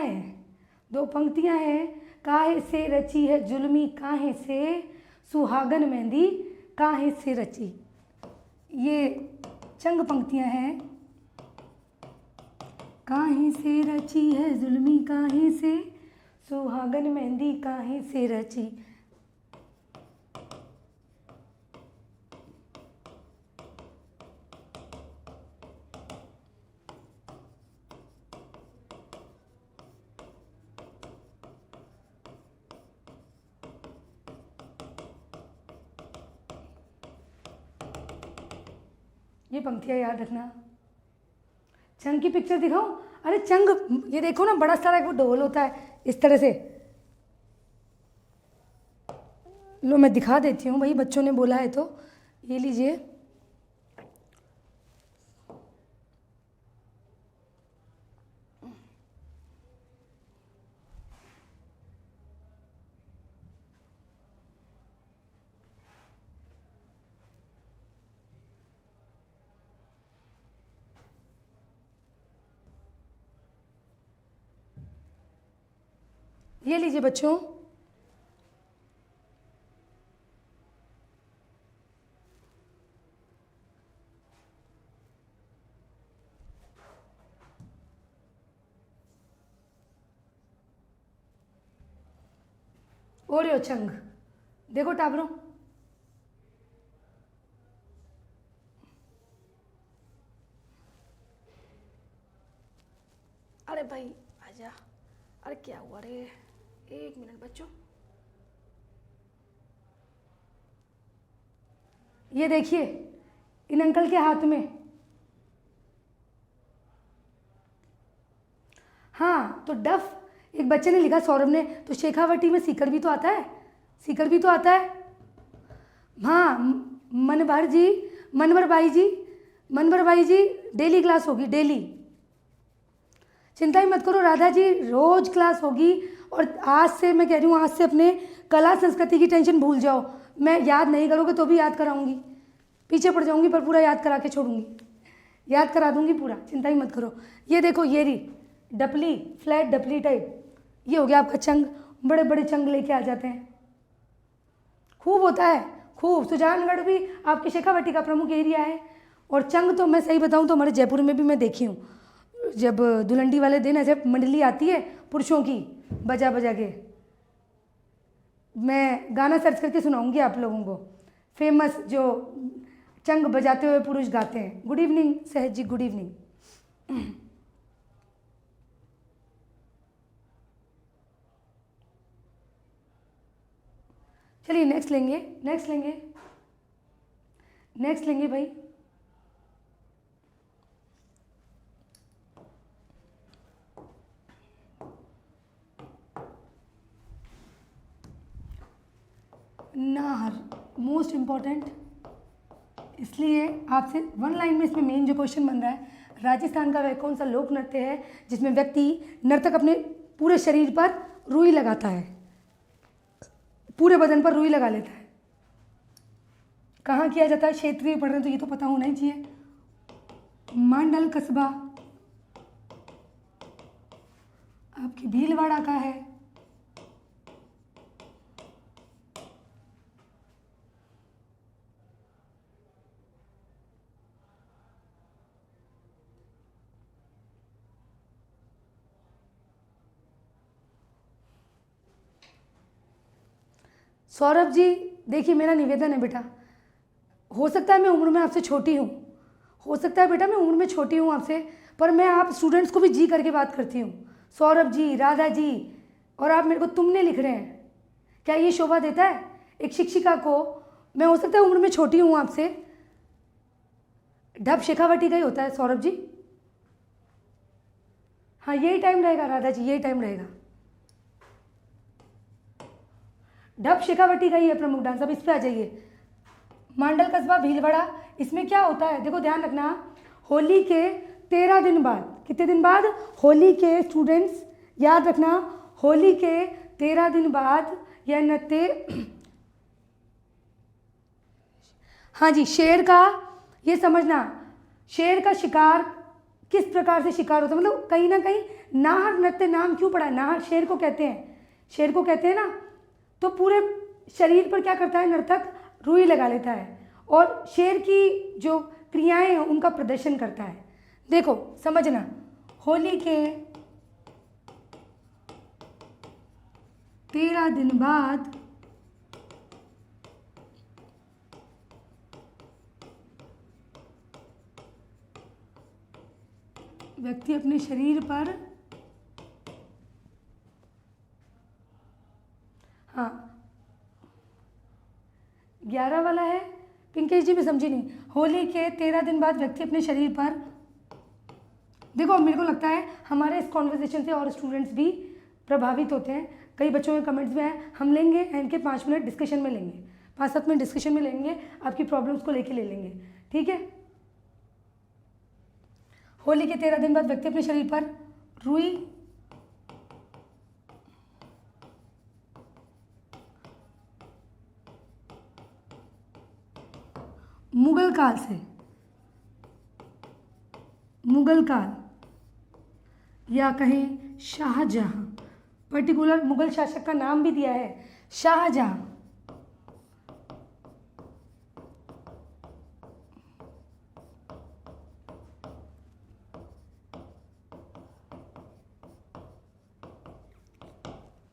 हैं। काहे से रची है जुल्मी, काहे से सुहागन मेहंदी, काहे से रची। ये चंग पंक्तियां हैं। काहे से रची है जुल्मी, काहे से सुहागन मेहंदी, काहे से रची। ये पंक्तियाँ याद रखना। चंग की पिक्चर दिखाऊं? अरे चंग, ये देखो ना, बड़ा सारा एक वो ढोल होता है इस तरह से। लो मैं दिखा देती हूँ भाई, बच्चों ने बोला है तो। ये लीजिए, ये लीजिए बच्चों। ओरियो चंग देखो टाबरों। अरे भाई आजा, अरे क्या हुआ रे? एक मिनट बच्चों, ये देखिए इन अंकल के हाथ में। हाँ, तो डफ एक बच्चे ने लिखा, सौरभ ने, तो शेखावटी में सीकर भी तो आता है, सीकर भी तो आता है। हाँ मनभर जी, मनवर भाई जी डेली क्लास होगी, डेली, चिंता ही मत करो। राधा जी रोज क्लास होगी। और आज से मैं कह रही हूँ, आज से अपने कला संस्कृति की टेंशन भूल जाओ। मैं याद नहीं करोगे तो भी याद कराऊंगी, पीछे पड़ जाऊंगी पर पूरा याद करा के छोड़ूंगी, याद करा दूंगी पूरा, चिंता ही मत करो। ये देखो, ये रही डपली, फ्लैट डपली टाइप, ये हो गया आपका चंग। बड़े बड़े चंग लेके आ जाते हैं, खूब होता है, खूब। सुजानगढ़ भी आपकी शेखावटी का प्रमुख एरिया है। और चंग तो मैं सही बताऊं तो हमारे जयपुर में भी मैं देखी हूँ। जब दुलंडी वाले दिन ऐसे मंडली आती है पुरुषों की, बजा बजा के, मैं गाना सर्च करके सुनाऊंगी आप लोगों को, फेमस जो चंग बजाते हुए पुरुष गाते हैं। गुड इवनिंग सहज जी, गुड इवनिंग। चलिए नेक्स्ट लेंगे भाई। नाहर, मोस्ट इम्पॉर्टेंट, इसलिए आपसे वन लाइन में इसमें मेन जो क्वेश्चन बन रहा है, राजस्थान का वह कौन सा लोक नृत्य है जिसमें नर्तक अपने पूरे शरीर पर रुई लगाता है, पूरे बदन पर रुई लगा लेता है। कहाँ किया जाता है? क्षेत्रीय पढ़ रहे हैं तो ये तो पता होना ही चाहिए। मांडल कस्बा आपकी भीलवाड़ा का है। सौरभ जी देखिए, मेरा निवेदन है बेटा, हो सकता है मैं उम्र में आपसे छोटी हूँ, हो सकता है बेटा मैं उम्र में छोटी हूँ आपसे, पर मैं आप स्टूडेंट्स को भी जी करके बात करती हूँ। सौरभ जी, राधा जी, और आप मेरे को तुमने लिख रहे हैं, क्या ये शोभा देता है एक शिक्षिका को? मैं हो सकता है उम्र में छोटी हूँ आपसे, ढब शेखावटी का ही होता है सौरभ जी। हाँ यही टाइम रहेगा राधा जी, यही टाइम रहेगा। ढब शेखावटी का ही है प्रमुख डांस। अब इस पे आ जाइए, मांडल कस्बा भीलवाड़ा। इसमें क्या होता है देखो, ध्यान रखना, होली के 13 दिन बाद, कितने दिन बाद? होली के, स्टूडेंट्स याद रखना, होली के 13 दिन बाद यह नृत्य, हाँ जी, शेर का, ये समझना, शेर का शिकार किस प्रकार से शिकार होता है, मतलब कहीं ना कहीं नाहर नृत्य नाम क्यों पड़ा है? नाहर शेर को कहते हैं, शेर को कहते हैं ना। तो पूरे शरीर पर क्या करता है नर्तक? रुई लगा लेता है और शेर की जो क्रियाएं हैं उनका प्रदर्शन करता है। देखो समझना, होली के 13 दिन बाद व्यक्ति अपने शरीर पर, हाँ 11 वाला है पिंकेश जी, मैं समझी नहीं। होली के 13 दिन बाद व्यक्ति अपने शरीर पर, देखो मेरे को लगता है हमारे इस कॉन्वर्सेशन से और स्टूडेंट्स भी प्रभावित होते हैं। कई बच्चों के कमेंट्स में है, हम लेंगे इनके 5 मिनट डिस्कशन में लेंगे, 5-7 मिनट डिस्कशन में लेंगे, आपकी प्रॉब्लम्स को लेके ले लेंगे, ठीक है। होली के 13 दिन बाद व्यक्ति अपने शरीर पर रुई, मुगल काल से, मुगल काल या कहें शाहजहां, पर्टिकुलर मुगल शासक का नाम भी दिया है शाहजहां।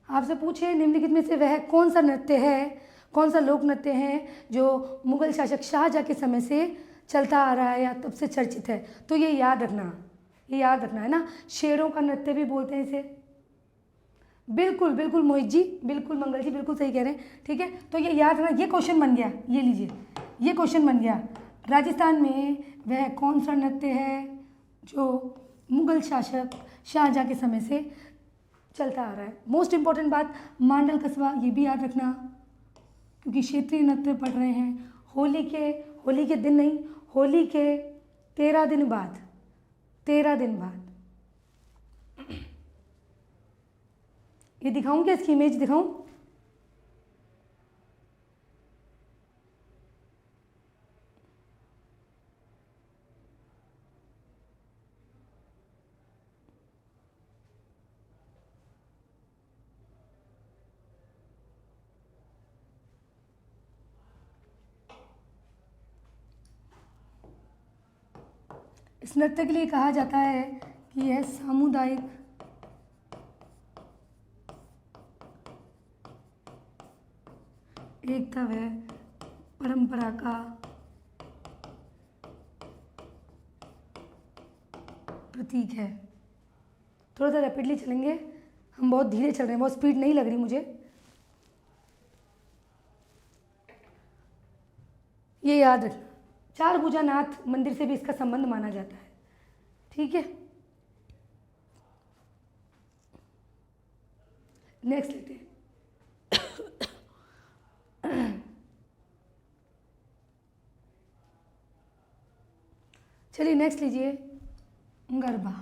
आपसे पूछे निम्नलिखित में से वह कौन सा नृत्य है, कौन सा लोक नृत्य है जो मुगल शासक शाहजहां के समय से चलता आ रहा है या तब से चर्चित है? तो ये याद रखना, ये याद रखना है ना, शेरों का नृत्य भी बोलते हैं इसे। बिल्कुल बिल्कुल मोहित जी, बिल्कुल मंगल जी, बिल्कुल सही कह रहे हैं, ठीक है। तो ये याद रखना, ये क्वेश्चन बन गया, ये लीजिए, ये क्वेश्चन बन गया, राजस्थान में वह कौन सा नृत्य है जो मुगल शासक शाहजहां के समय से चलता आ रहा है। मोस्ट इंपॉर्टेंट बात, मांडल कस्बा, ये भी याद रखना क्योंकि क्षेत्रीय नृत्य पढ़ रहे हैं। होली के दिन नहीं, होली के 13 दिन बाद, 13 दिन बाद। ये दिखाऊं क्या, इसकी इमेज दिखाऊं? इस नृत्य के लिए कहा जाता है कि यह सामुदायिक एकता व परंपरा का प्रतीक है। थोड़ा सा रैपिडली चलेंगे, हम बहुत धीरे चल रहे हैं, बहुत स्पीड नहीं लग रही मुझे। ये याद रखना, चार भुजानाथ मंदिर से भी इसका संबंध माना जाता है। ठीक है, नेक्स्ट लेते हैं। चलिए नेक्स्ट लीजिए, गरबा।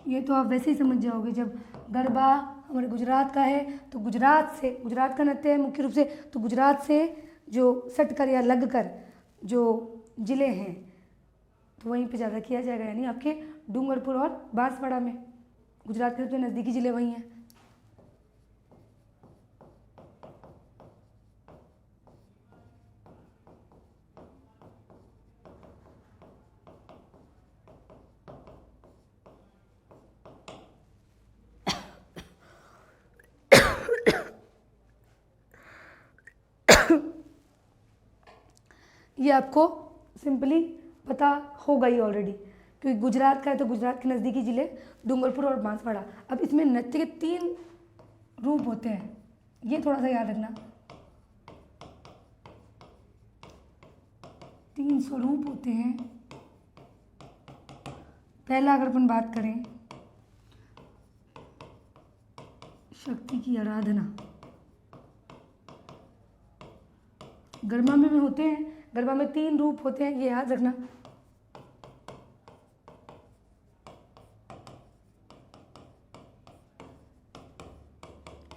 ये तो आप वैसे ही समझ जाओगे, जब गरबा हमारे गुजरात का है तो गुजरात का नृत्य है मुख्य रूप से, तो गुजरात से जो सट कर या लग कर जो ज़िले हैं तो वहीं पे ज़्यादा किया जाएगा, यानी आपके डूंगरपुर और बांसवाड़ा में। गुजरात के सबसे नज़दीकी ज़िले वहीं हैं। ये आपको सिंपली पता होगा ही ऑलरेडी, क्योंकि गुजरात का है तो गुजरात के नज़दीकी ज़िले डूंगरपुर और बांसवाड़ा। अब इसमें नृत्य के 3 रूप होते हैं, ये थोड़ा सा याद रखना। 3 स्वरूप होते हैं। पहला अगर अपन बात करें शक्ति की आराधना, गरबा में होते हैं। गरबा में 3 रूप होते हैं, ये याद रखना।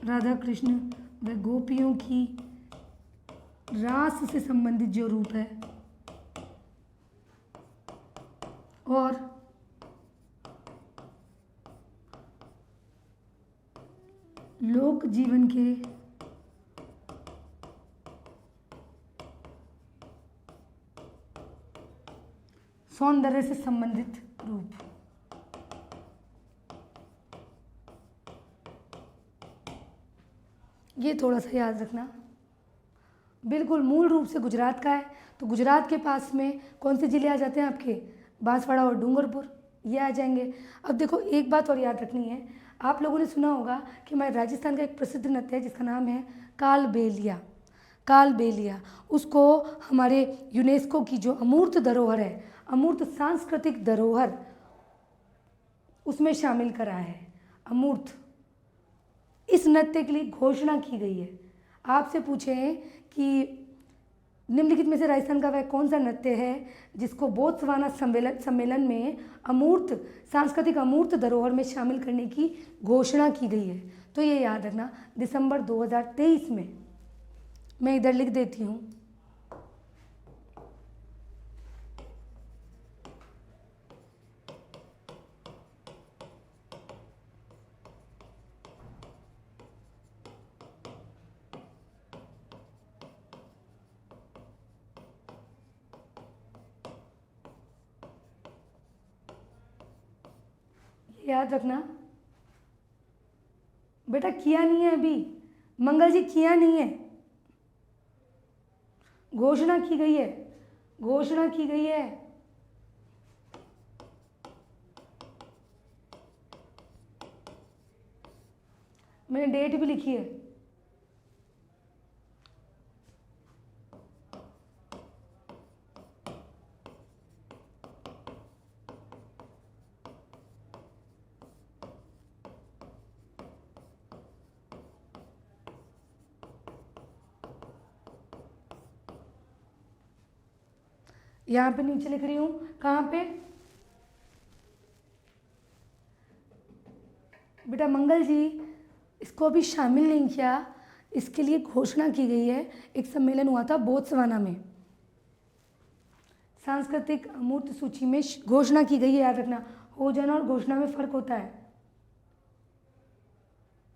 राधा कृष्ण व गोपियों की रास से संबंधित जो रूप है, और लोक जीवन के सौंदर्य से संबंधित रूप। ये थोड़ा सा याद रखना। बिल्कुल मूल रूप से गुजरात का है, तो गुजरात के पास में कौन से ज़िले आ जाते हैं आपके, बांसवाड़ा और डूंगरपुर, ये आ जाएंगे। अब देखो एक बात और याद रखनी है, आप लोगों ने सुना होगा कि हमारे राजस्थान का एक प्रसिद्ध नृत्य है जिसका नाम है कालबेलिया। कालबेलिया, उसको हमारे यूनेस्को की जो अमूर्त धरोहर है, अमूर्त सांस्कृतिक धरोहर, उसमें शामिल करा है। अमूर्त, इस नृत्य के लिए घोषणा की गई है। आपसे पूछें कि निम्नलिखित में से राजस्थान का वह कौन सा नृत्य है जिसको बोत्सवाना सम्मेलन में अमूर्त सांस्कृतिक अमूर्त धरोहर में शामिल करने की घोषणा की गई है, तो ये याद रखना दिसंबर 2023 में। मैं इधर लिख देती हूँ, याद रखना बेटा। किया नहीं है अभी, मंगल जी किया नहीं है, घोषणा की गई है, घोषणा की गई है। मैंने डेट भी लिखी है। यहाँ पे नीचे लिख रही हूँ, कहाँ पे बेटा मंगल जी, इसको अभी शामिल नहीं किया, इसके लिए घोषणा की गई है। एक सम्मेलन हुआ था बोत्सवाना में, सांस्कृतिक अमूर्त सूची में घोषणा की गई है। याद रखना, हो जाना और घोषणा में फर्क होता है,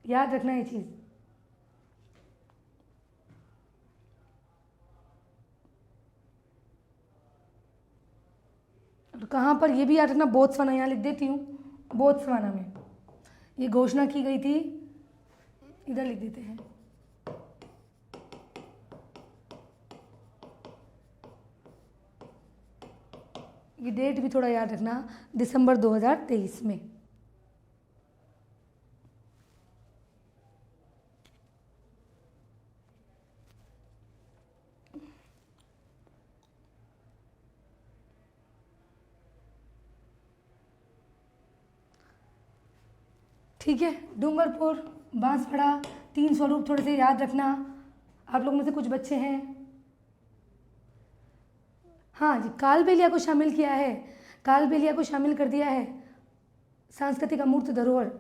याद रखना ये चीज़। और कहाँ पर, ये भी याद रखना, बोत्सवाना, यहाँ लिख देती हूँ, बोत्सवाना में ये घोषणा की गई थी, इधर लिख देते हैं। ये डेट भी थोड़ा याद रखना, दिसंबर 2023 में। ठीक है, डूंगरपुर, बांसवाड़ा, 3 स्वरूप थोड़े से याद रखना। आप लोग में से कुछ बच्चे हैं, हाँ जी, कालबेलिया को शामिल किया है, कालबेलिया को शामिल कर दिया है सांस्कृतिक अमूर्त धरोहर,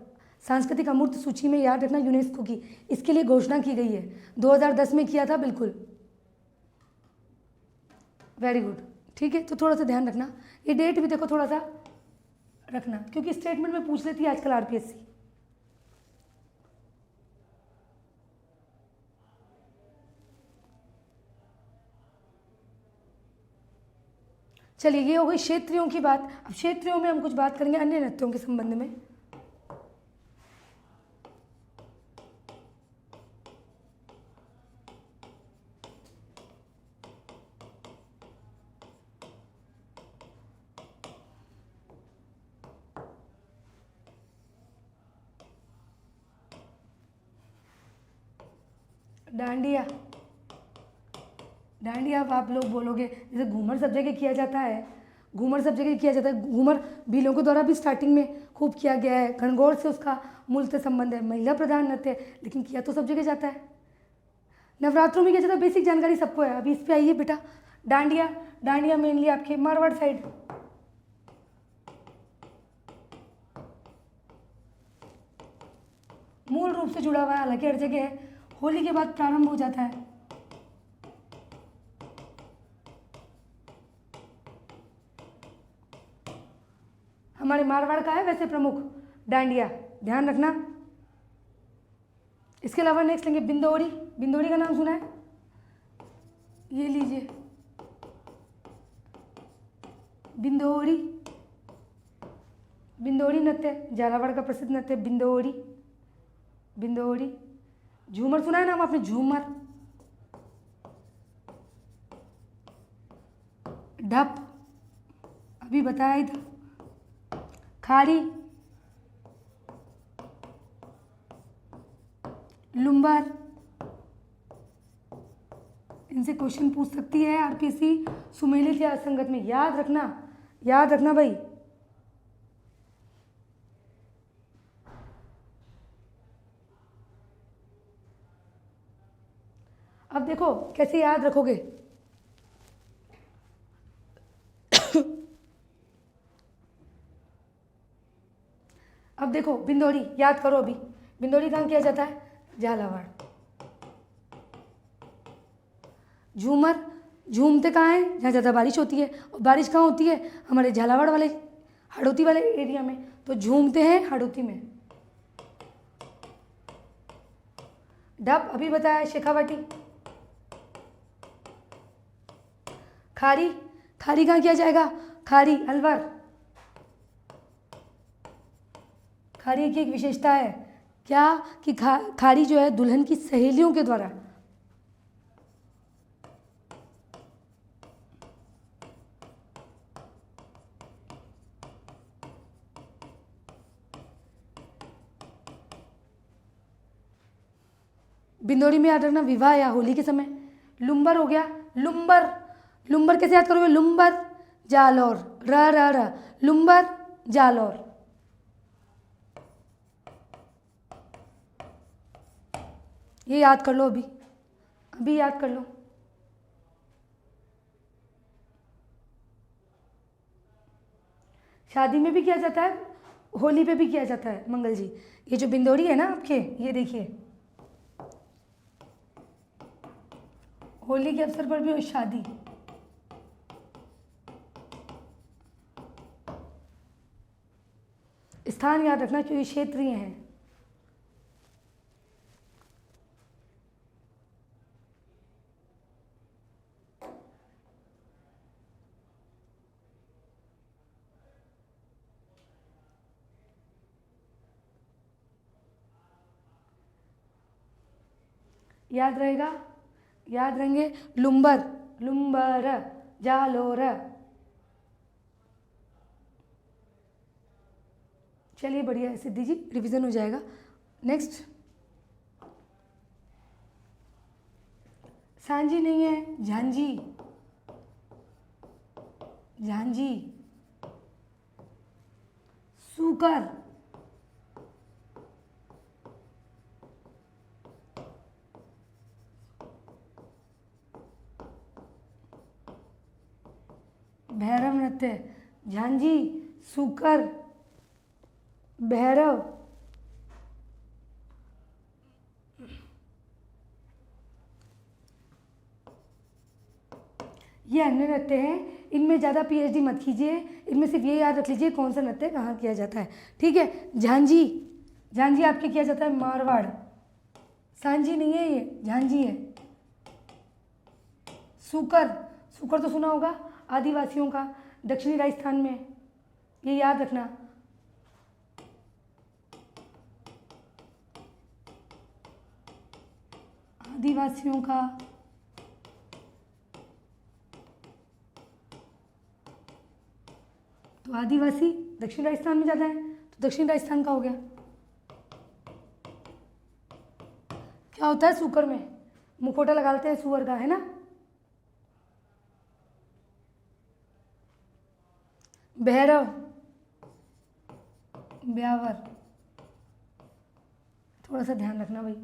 सांस्कृतिक अमूर्त सूची में, याद रखना, यूनेस्को की। इसके लिए घोषणा की गई है, 2010 में किया था, बिल्कुल, वेरी गुड। ठीक है, तो थोड़ा सा ध्यान रखना, ये डेट भी देखो थोड़ा सा रखना, क्योंकि स्टेटमेंट में पूछ लेती है आजकल आरपीएससी। चलिए, ये हो गई क्षेत्रियों की बात। अब क्षेत्रियों में हम कुछ बात करेंगे अन्य नृत्यों के संबंध में। डांडिया, डांडिया अब आप लोग बोलोगे जैसे घूमर सब जगह किया जाता है, घूमर सब जगह किया जाता है, घूमर भीलों के द्वारा भी स्टार्टिंग में खूब किया गया है, गणगौर से उसका मूलतः संबंध है, महिला प्रधान नृत्य है, लेकिन किया तो सब जगह जाता है। नवरात्रों में किया जाता है, बेसिक जानकारी सबको है। अभी इस पे आइए बेटा, डांडिया, डांडिया मेनली आपके मारवाड़ साइड, मूल रूप से जुड़ा हुआ है, हालांकि हर जगह है, होली के बाद प्रारंभ हो जाता है। हमारे मारवाड़ का है वैसे प्रमुख डांडिया, ध्यान रखना। इसके अलावा नेक्स्ट लेंगे बिंदोरी, बिंदोरी का नाम सुना है, ये लीजिए बिंदोरी, बिंदोरी नृत्य, झालावाड़ का प्रसिद्ध नृत्य बिंदोरी, बिंदोरी। झूमर सुना है नाम आपने, झूमर, ढप अभी बताया ही था, खाड़ी, लुम्बर, इनसे क्वेश्चन पूछ सकती है आरपीएससी, सुमेलित या असंगत में, याद रखना, याद रखना भाई। अब देखो कैसे याद रखोगे। अब देखो बिंदोरी याद करो, अभी बिंदोरी कहाँ किया जाता है, झालावाड़। झूमर, झूमते कहाँ हैं, जहाँ ज़्यादा बारिश होती है, और बारिश कहाँ होती है, हमारे झालावाड़ वाले हाड़ौती वाले एरिया में, तो झूमते हैं हाड़ौती में। डब अभी बताया, शेखावाटी। खारी, खारी कहाँ किया जाएगा, खारी अलवर। खारी की एक विशेषता है क्या, कि खारी जो है दुल्हन की सहेलियों के द्वारा, बिंदोरी में याद रखना, विवाह या होली के समय। लुम्बर हो गया, लुम्बर, लुम्बर कैसे याद करोगे, लुम्बर जालौर, र र र, लुम्बर जालौर। ये याद कर लो, अभी अभी याद कर लो। शादी में भी किया जाता है, होली पे भी किया जाता है मंगल जी। ये जो बिंदोरी है ना आपके, ये देखिए, होली के अवसर पर भी और शादी। स्थान याद रखना क्योंकि क्षेत्रीय हैं। याद रहेगा, याद रहेंगे, लुम्बर, लुम्बर, जालोर। चलिए बढ़िया है सिद्धि जी, रिवीजन हो जाएगा। नेक्स्ट, सांझी नहीं है, झांझी, झांझी, सूकर, भैरव नृत्य, झांझी, सूकर, भैरव। ये अन्य नृत्य हैं, इनमें ज़्यादा पीएचडी मत कीजिए, इनमें सिर्फ ये याद रख लीजिए कौन सा नृत्य कहाँ किया जाता है, ठीक है। झांझी, झांझी आपके किया जाता है मारवाड़, सांझी नहीं है ये, झांझी है। सूकर, सूकर तो सुना होगा, आदिवासियों का, दक्षिणी राजस्थान में, ये याद रखना। आदिवासियों का, तो आदिवासी दक्षिण राजस्थान में ज़्यादा है, तो दक्षिण राजस्थान का हो गया। क्या होता है सूकर में, मुखौटा लगाते हैं सुअर का, है ना। भैरव, ब्यावर, थोड़ा सा ध्यान रखना भाई।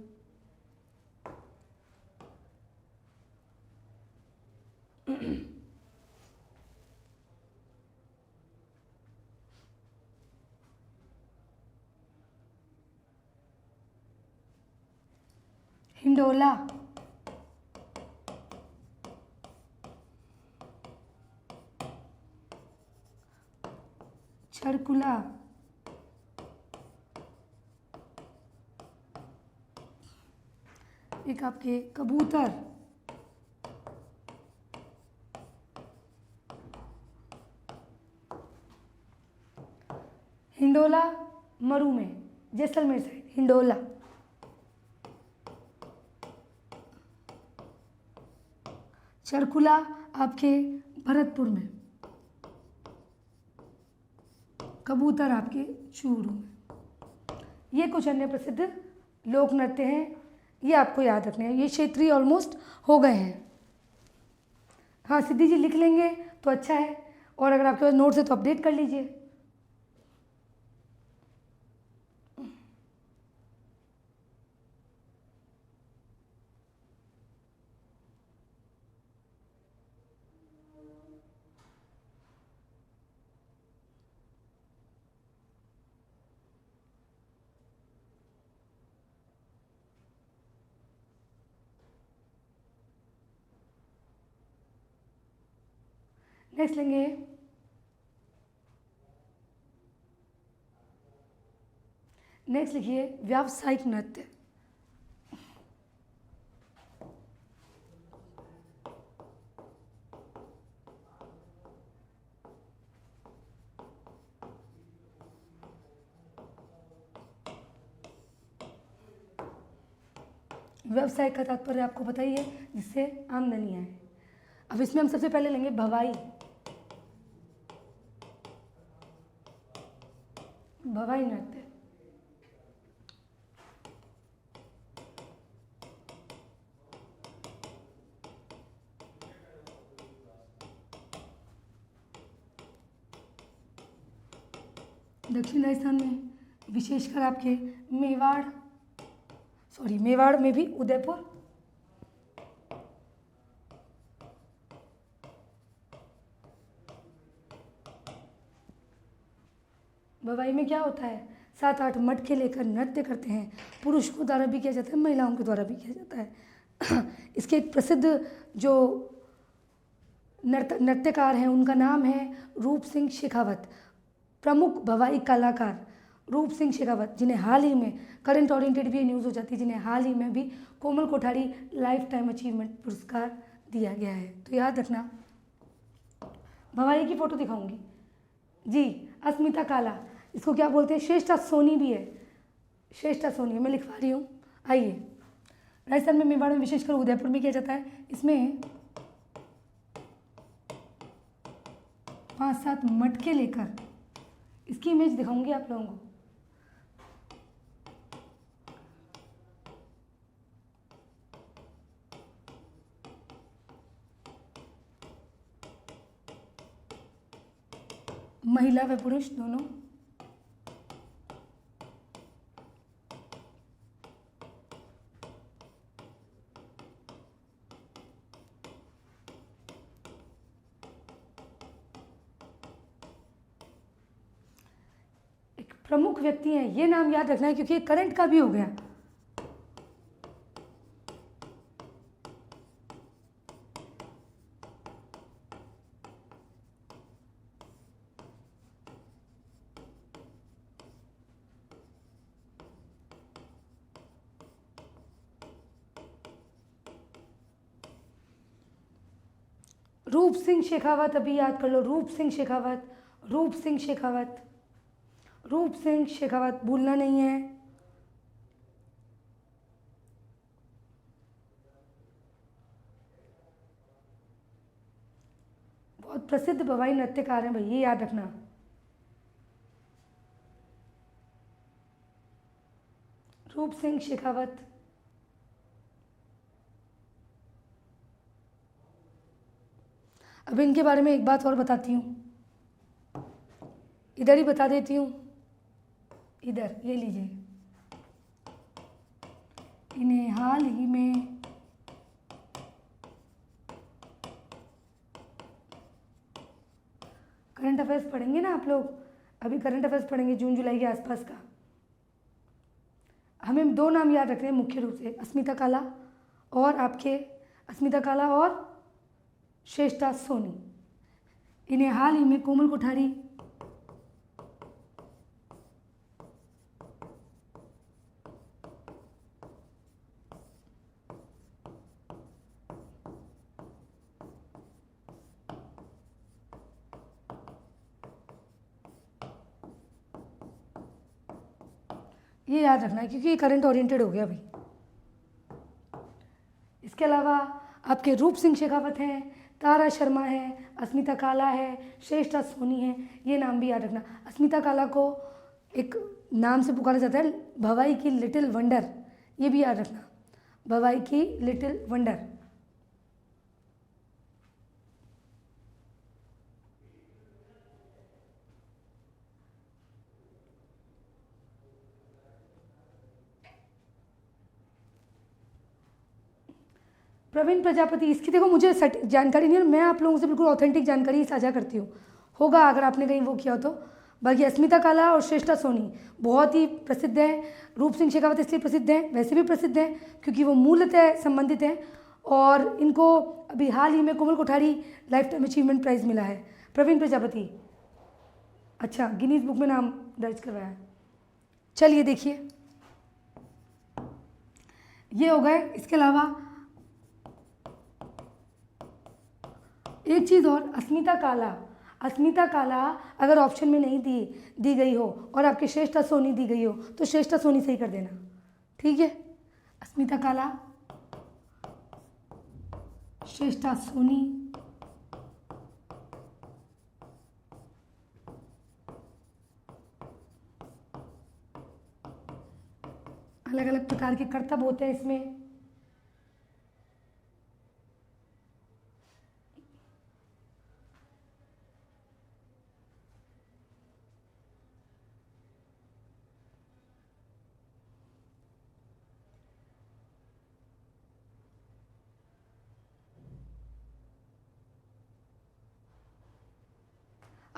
हिंडोला, छड़कुला, एक आपके कबूतर, हिंडोला मरु में, जैसलमेर साइड, हिंडोला। चरकुला आपके भरतपुर में, कबूतर आपके चूरू में। ये कुछ अन्य प्रसिद्ध लोक नृत्य हैं, ये आपको याद रखने हैं। ये क्षेत्रीय ऑलमोस्ट हो गए हैं। हाँ सिद्धि जी लिख लेंगे तो अच्छा है, और अगर आपके पास नोट्स है तो अपडेट कर लीजिए। नेक्स्ट लेंगे, नेक्स्ट लिखिए व्यावसायिक नृत्य। व्यवसाय का तात्पर्य आपको पता ही है, जिससे आमदनी आए। अब इसमें हम सबसे पहले लेंगे भवाई, भवाई नृत्य। दक्षिण राजस्थान में विशेषकर आपके मेवाड़ में भी उदयपुर, भवाई में क्या होता है, 7-8 मटके लेकर नृत्य करते हैं। पुरुष को द्वारा भी किया जाता है, महिलाओं के द्वारा भी किया जाता है। इसके एक प्रसिद्ध जो नृत्यकार हैं उनका नाम है रूप सिंह शेखावत। प्रमुख भवाई कलाकार रूप सिंह शेखावत, जिन्हें हाल ही में करंट ओरिएंटेड भी न्यूज़ हो जाती है, जिन्हें हाल ही में भी कोमल कोठारी लाइफ टाइम अचीवमेंट पुरस्कार दिया गया है। तो याद रखना। भवाई की फ़ोटो दिखाऊंगी जी। अस्मिता काला, इसको क्या बोलते हैं, श्रेष्ठा सोनी भी है, श्रेष्ठा सोनी मैं लिखवा रही हूँ। आइए, राजस्थान में, मेवाड़ में, विशेषकर उदयपुर में किया जाता है। इसमें 5-7 मटके लेकर इसकी इमेज दिखाऊंगी आप लोगों को। महिला व पुरुष दोनों। एक प्रमुख व्यक्ति हैं, ये नाम याद रखना है क्योंकि ये करंट का भी हो गया। रूप सिंह शेखावत, अभी याद कर लो, रूप सिंह शेखावत, रूप सिंह शेखावत, रूप सिंह शेखावत, भूलना नहीं है। बहुत प्रसिद्ध भवाई नृत्यकार हैं भाई, ये याद रखना। रूप सिंह शेखावत। अब इनके बारे में एक बात और बताती हूँ, इधर ही बता देती हूँ, इधर ये लीजिए। इन्हें हाल ही में करंट अफेयर्स पढ़ेंगे ना आप लोग, अभी करंट अफेयर्स पढ़ेंगे जून जुलाई के आसपास का। हमें 2 नाम याद रखने हैं मुख्य रूप से, अस्मिता काला और आपके अस्मिता काला और श्रेष्ठा सोनी। इन्हें हाल ही में कोमल कोठारी ये याद रखना है क्योंकि ये करंट ओरिएंटेड हो गया भाई। इसके अलावा आपके रूप सिंह शेखावत हैं, तारा शर्मा है, अस्मिता काला है, श्रेष्ठा सोनी है, ये नाम भी याद रखना। अस्मिता काला को एक नाम से पुकारा जाता है, भवाई की लिटिल वंडर, ये भी याद रखना, भवाई की लिटिल वंडर। प्रवीण प्रजापति, इसकी देखो मुझे जानकारी नहीं है, मैं आप लोगों से बिल्कुल ऑथेंटिक जानकारी साझा करती हूँ, होगा अगर आपने कहीं वो किया हो तो। बाकी अस्मिता काला और श्रेष्ठा सोनी बहुत ही प्रसिद्ध हैं। रूप सिंह शेखावत इसलिए प्रसिद्ध हैं, वैसे भी प्रसिद्ध हैं क्योंकि वो मूलतः संबंधित हैं और इनको अभी हाल ही में Komal Kothari lifetime achievement prize मिला है। प्रवीण प्रजापति, अच्छा, गिनीज बुक में नाम दर्ज करवाया है। चलिए देखिए, ये हो गए। इसके अलावा एक चीज़ और, अस्मिता काला, अस्मिता काला अगर ऑप्शन में नहीं दी गई हो और आपके श्रेष्ठा सोनी दी गई हो तो श्रेष्ठा सोनी सही कर देना, ठीक है। अस्मिता काला, श्रेष्ठा सोनी, अलग अलग प्रकार के कर्तव्य होते हैं इसमें।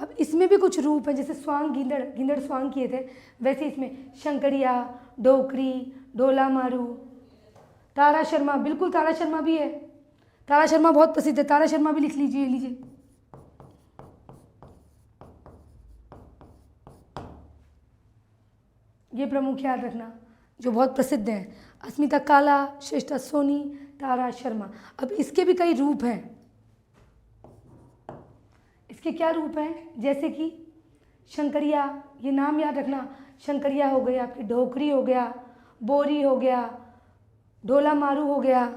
अब इसमें भी कुछ रूप है, जैसे स्वांग गिंदड़ स्वांग किए थे, वैसे इसमें शंकरिया, डोकरी, डोला मारू, तारा शर्मा, बिल्कुल तारा शर्मा भी है, तारा शर्मा बहुत प्रसिद्ध है, तारा शर्मा भी लिख लीजिए, लीजिए। ये प्रमुख याद रखना जो बहुत प्रसिद्ध हैं, अस्मिता काला, श्रेष्ठा सोनी, तारा शर्मा। अब इसके भी कई रूप हैं, इसके क्या रूप हैं, जैसे कि शंकरिया, ये नाम याद रखना, शंकरिया हो गया, आपकी ढोकरी हो गया, बोरी हो गया, ढोला मारू हो गया।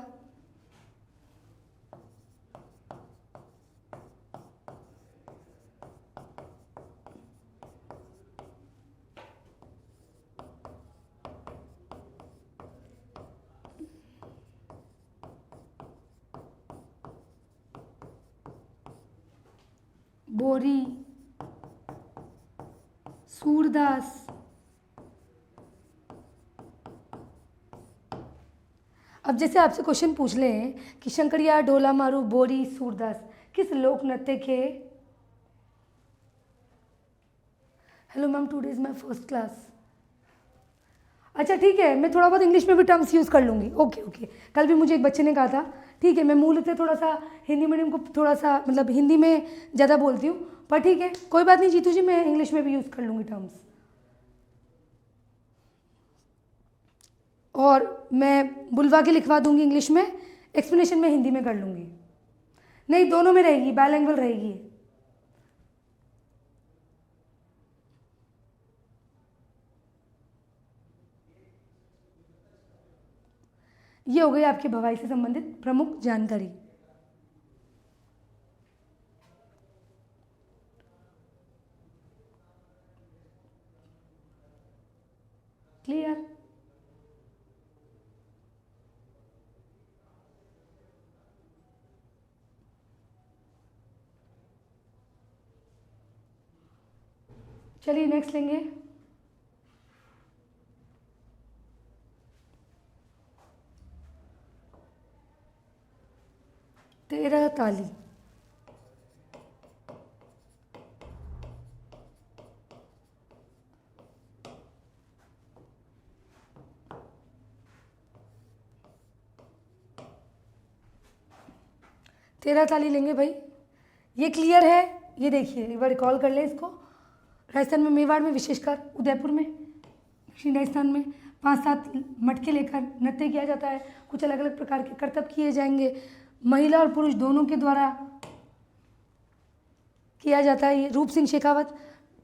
बोरी, सूरदास, अब जैसे आपसे क्वेश्चन पूछ लें कि शंकरिया, ढोला मारू, बोरी, सूरदास किस लोक नृत्य के। Hello ma'am, today is my first class. अच्छा ठीक है, मैं थोड़ा बहुत इंग्लिश में भी टर्म्स यूज़ कर लूँगी। ओके ओके, कल भी मुझे एक बच्चे ने कहा था, ठीक है मैं मूलतः थोड़ा सा हिंदी मीडियम को थोड़ा सा मतलब हिंदी में ज़्यादा बोलती हूँ, पर ठीक है कोई बात नहीं जीतू जी, मैं इंग्लिश में भी यूज़ कर लूँगी टर्म्स। और मैं बुलवा के लिखवा दूँगी इंग्लिश में, एक्सप्लेनेशन में हिंदी में कर लूँगी। नहीं, दोनों में रहेगी, बायलैंग्वेज रहेगी। ये हो गई आपकी भवाई से संबंधित प्रमुख जानकारी। क्लियर? चलिए नेक्स्ट लेंगे। तेरह ताली। तेरह ताली लेंगे भाई, ये क्लियर है। ये देखिए एक बार रिकॉल कर लें इसको। राजस्थान में, मेवाड़ में, विशेषकर उदयपुर में, दक्षिण राजस्थान में 5-7 मटके लेकर नृत्य किया जाता है। कुछ अलग अलग प्रकार के करतब किए जाएंगे, महिला और पुरुष दोनों के द्वारा किया जाता है। ये रूप सिंह शेखावत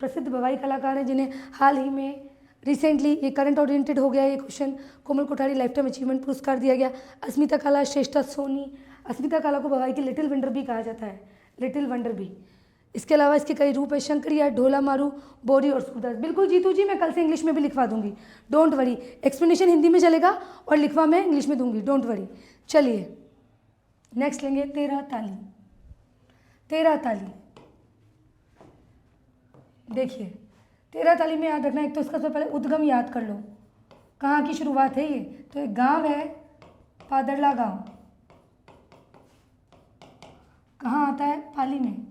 प्रसिद्ध भवाई कलाकार हैं, जिन्हें हाल ही में रिसेंटली ये करंट ओरिएंटेड हो गया ये क्वेश्चन, कोमल कोठारी लाइफ टाइम अचीवमेंट पुरस्कार दिया गया। अस्मिता काला, श्रेष्ठा सोनी, अस्मिता काला को भवाई की लिटिल वंडर भी कहा जाता है, लिटिल वंडर भी। इसके अलावा इसके कई रूप है, शंकरिया, ढोला मारू, बोरी और सूरदास। बिल्कुल जीतू जी, मैं कल से इंग्लिश में भी लिखवा दूंगी, डोंट वरी। एक्सप्लेनेशन हिंदी में चलेगा और लिखवा मैं इंग्लिश में दूंगी, डोंट वरी। चलिए नेक्स्ट लेंगे तेरह ताली। तेरह ताली देखिए, तेरह ताली में याद रखना, एक तो इसका सबसे पहले उद्गम याद कर लो, कहाँ की शुरुआत है ये। तो एक गांव है पादरला गांव, कहाँ आता है, पाली में।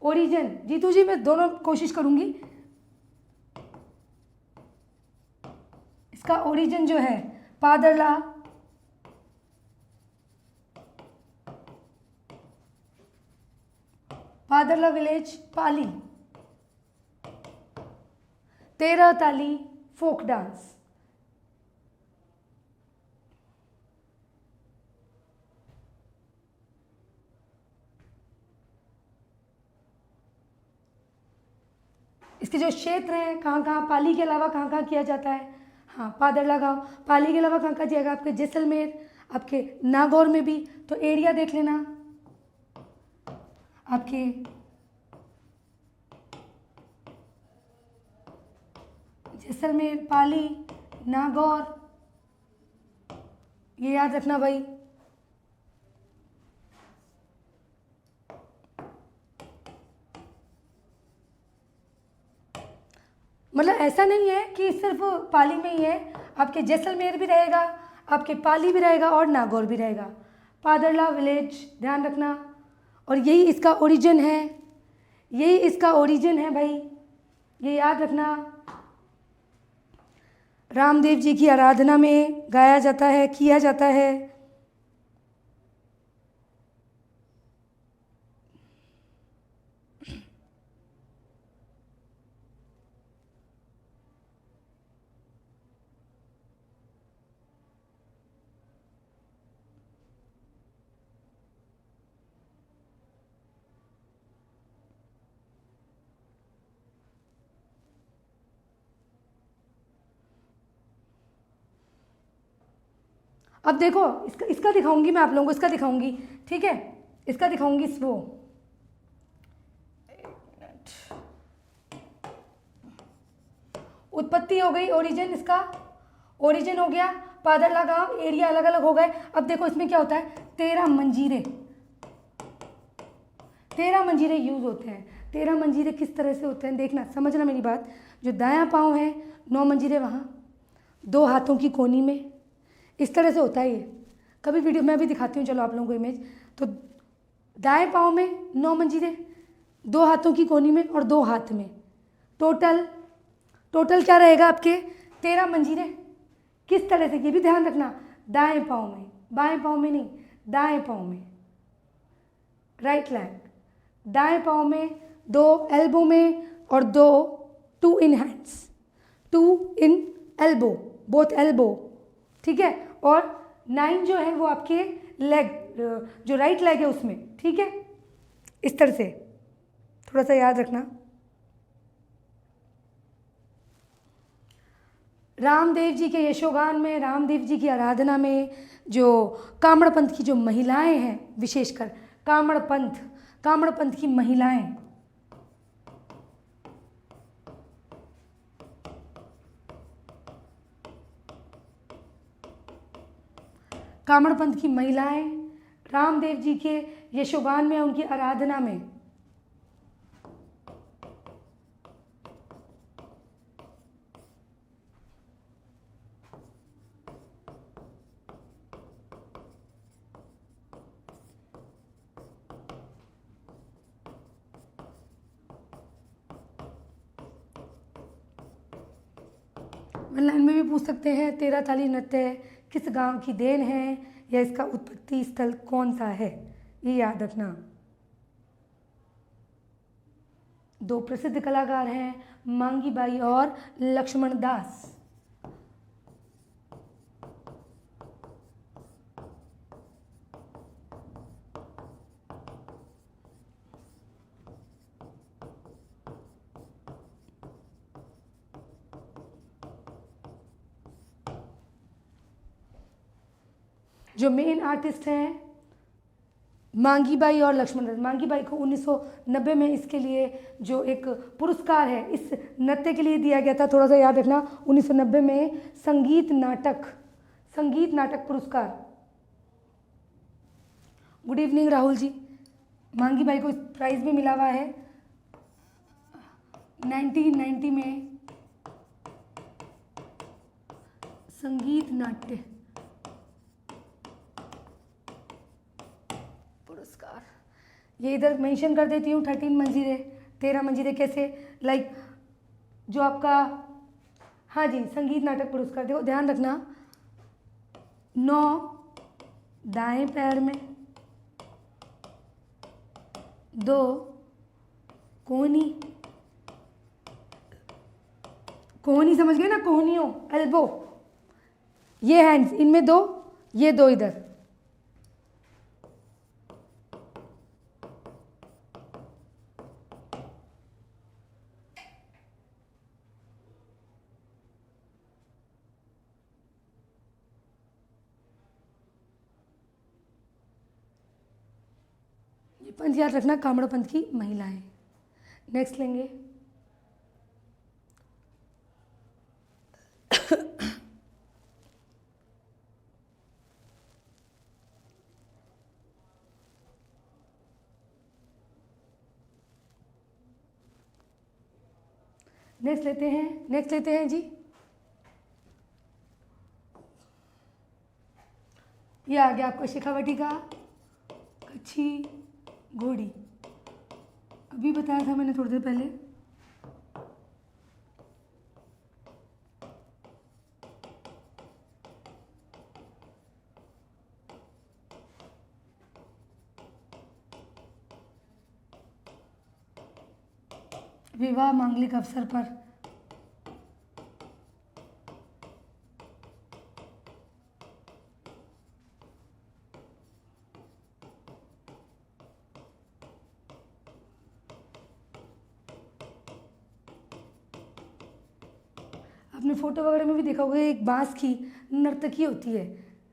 ओरिजिन जीतू जी मैं दोनों कोशिश करूंगी, इसका ओरिजिन जो है पादरला, पादरला विलेज, पाली। तेरह ताली फोक डांस। इसके जो क्षेत्र हैं, कहाँ कहाँ, पाली के अलावा कहाँ कहाँ किया जाता है, हाँ पादरला गांव। पाली के अलावा कहाँ कहाँ जाएगा, आपके जैसलमेर, आपके नागौर में भी। तो एरिया देख लेना, आपके जैसलमेर, पाली, नागौर, ये याद रखना भाई। मतलब ऐसा नहीं है कि सिर्फ पाली में ही है, आपके जैसलमेर भी रहेगा, आपके पाली भी रहेगा और नागौर भी रहेगा। पादरला विलेज ध्यान रखना, और यही इसका ओरिजिन है। यही इसका ओरिजिन है भाई, ये याद रखना। रामदेव जी की आराधना में गाया जाता है, किया जाता है। अब देखो इसका दिखाऊंगी मैं आप लोगों को, इसका दिखाऊंगी, ठीक है, इसका दिखाऊंगी वो। उत्पत्ति हो गई, ओरिजिन, इसका ओरिजिन हो गया, पादर लगाम, एरिया अलग अलग हो गए। अब देखो इसमें क्या होता है, 13 मंजीरे, 13 मंजीरे यूज होते हैं। 13 मंजीरे किस तरह से होते हैं देखना, समझना मेरी बात। जो दायां पाँव है 9 मंजीरे वहाँ, 2 हाथों की कोनी में, इस तरह से होता है ये। कभी वीडियो में भी दिखाती हूँ, चलो आप लोगों को इमेज। तो दाएं पाँव में 9 मंजीरे, 2 हाथों की कोनी में और 2 हाथ में, टोटल क्या रहेगा आपके 13 मंजीरे। किस तरह से, ये भी ध्यान रखना, दाएं पाँव में, बाएं पाँव में नहीं, दाएं पाँव में, राइट लेग, दाएं पाँव में, 2 एल्बो में और 2 in hands, 2 in elbow, both elbow, ठीक है। और 9 जो है वो आपके लेग, जो राइट लेग है उसमें, ठीक है। इस तरह से थोड़ा सा याद रखना। रामदेव जी के यशोगान में, रामदेव जी की आराधना में जो कामड़ पंथ की जो महिलाएं हैं, विशेषकर कामड़ पंथ की महिलाएं, कामड़ पंथ की महिलाएं रामदेव जी के यशोगान में, उनकी आराधना में ऑनलाइन में भी पूछ सकते हैं, 13 ताली नृत्य किस गांव की देन है या इसका उत्पत्ति स्थल कौन सा है, ये याद रखना। 2 प्रसिद्ध कलाकार हैं, मांगी बाई और लक्ष्मण दास। जो मेन आर्टिस्ट हैं मांगी बाई और लक्ष्मण दास। मांगी बाई को 1990 में इसके लिए जो एक पुरस्कार है इस नृत्य के लिए दिया गया था, थोड़ा सा याद रखना, 1990 में संगीत नाटक पुरस्कार। Good evening Rahul ji. मांगी बाई को प्राइज भी मिला हुआ है 1990 में, संगीत नाट्य पुरस्कार। ये इधर मेंशन कर देती हूँ, 13 मंजीरे, 13 मंजीरे कैसे, लाइक जो आपका, हाँ जी, संगीत नाटक पुरस्कार। देखो ध्यान रखना, 9 दाएं पैर में, 2 कोहनी समझ गए ना, कोहनियों, एल्बो, ये हैंड्स, इनमें 2, ये 2 इधर। ये पंथ याद रखना, कामड़ पंथ की महिलाएं। नेक्स्ट लेंगे नेक्स्ट लेते हैं जी, ये आ गया आपको शेखावटी का कच्छी घोड़ी। अभी बताया था मैंने थोड़ी देर पहले। विवाह मांगलिक अवसर पर। आपने फोटो वगैरह में भी देखा होगा, एक बांस की नर्तकी होती है।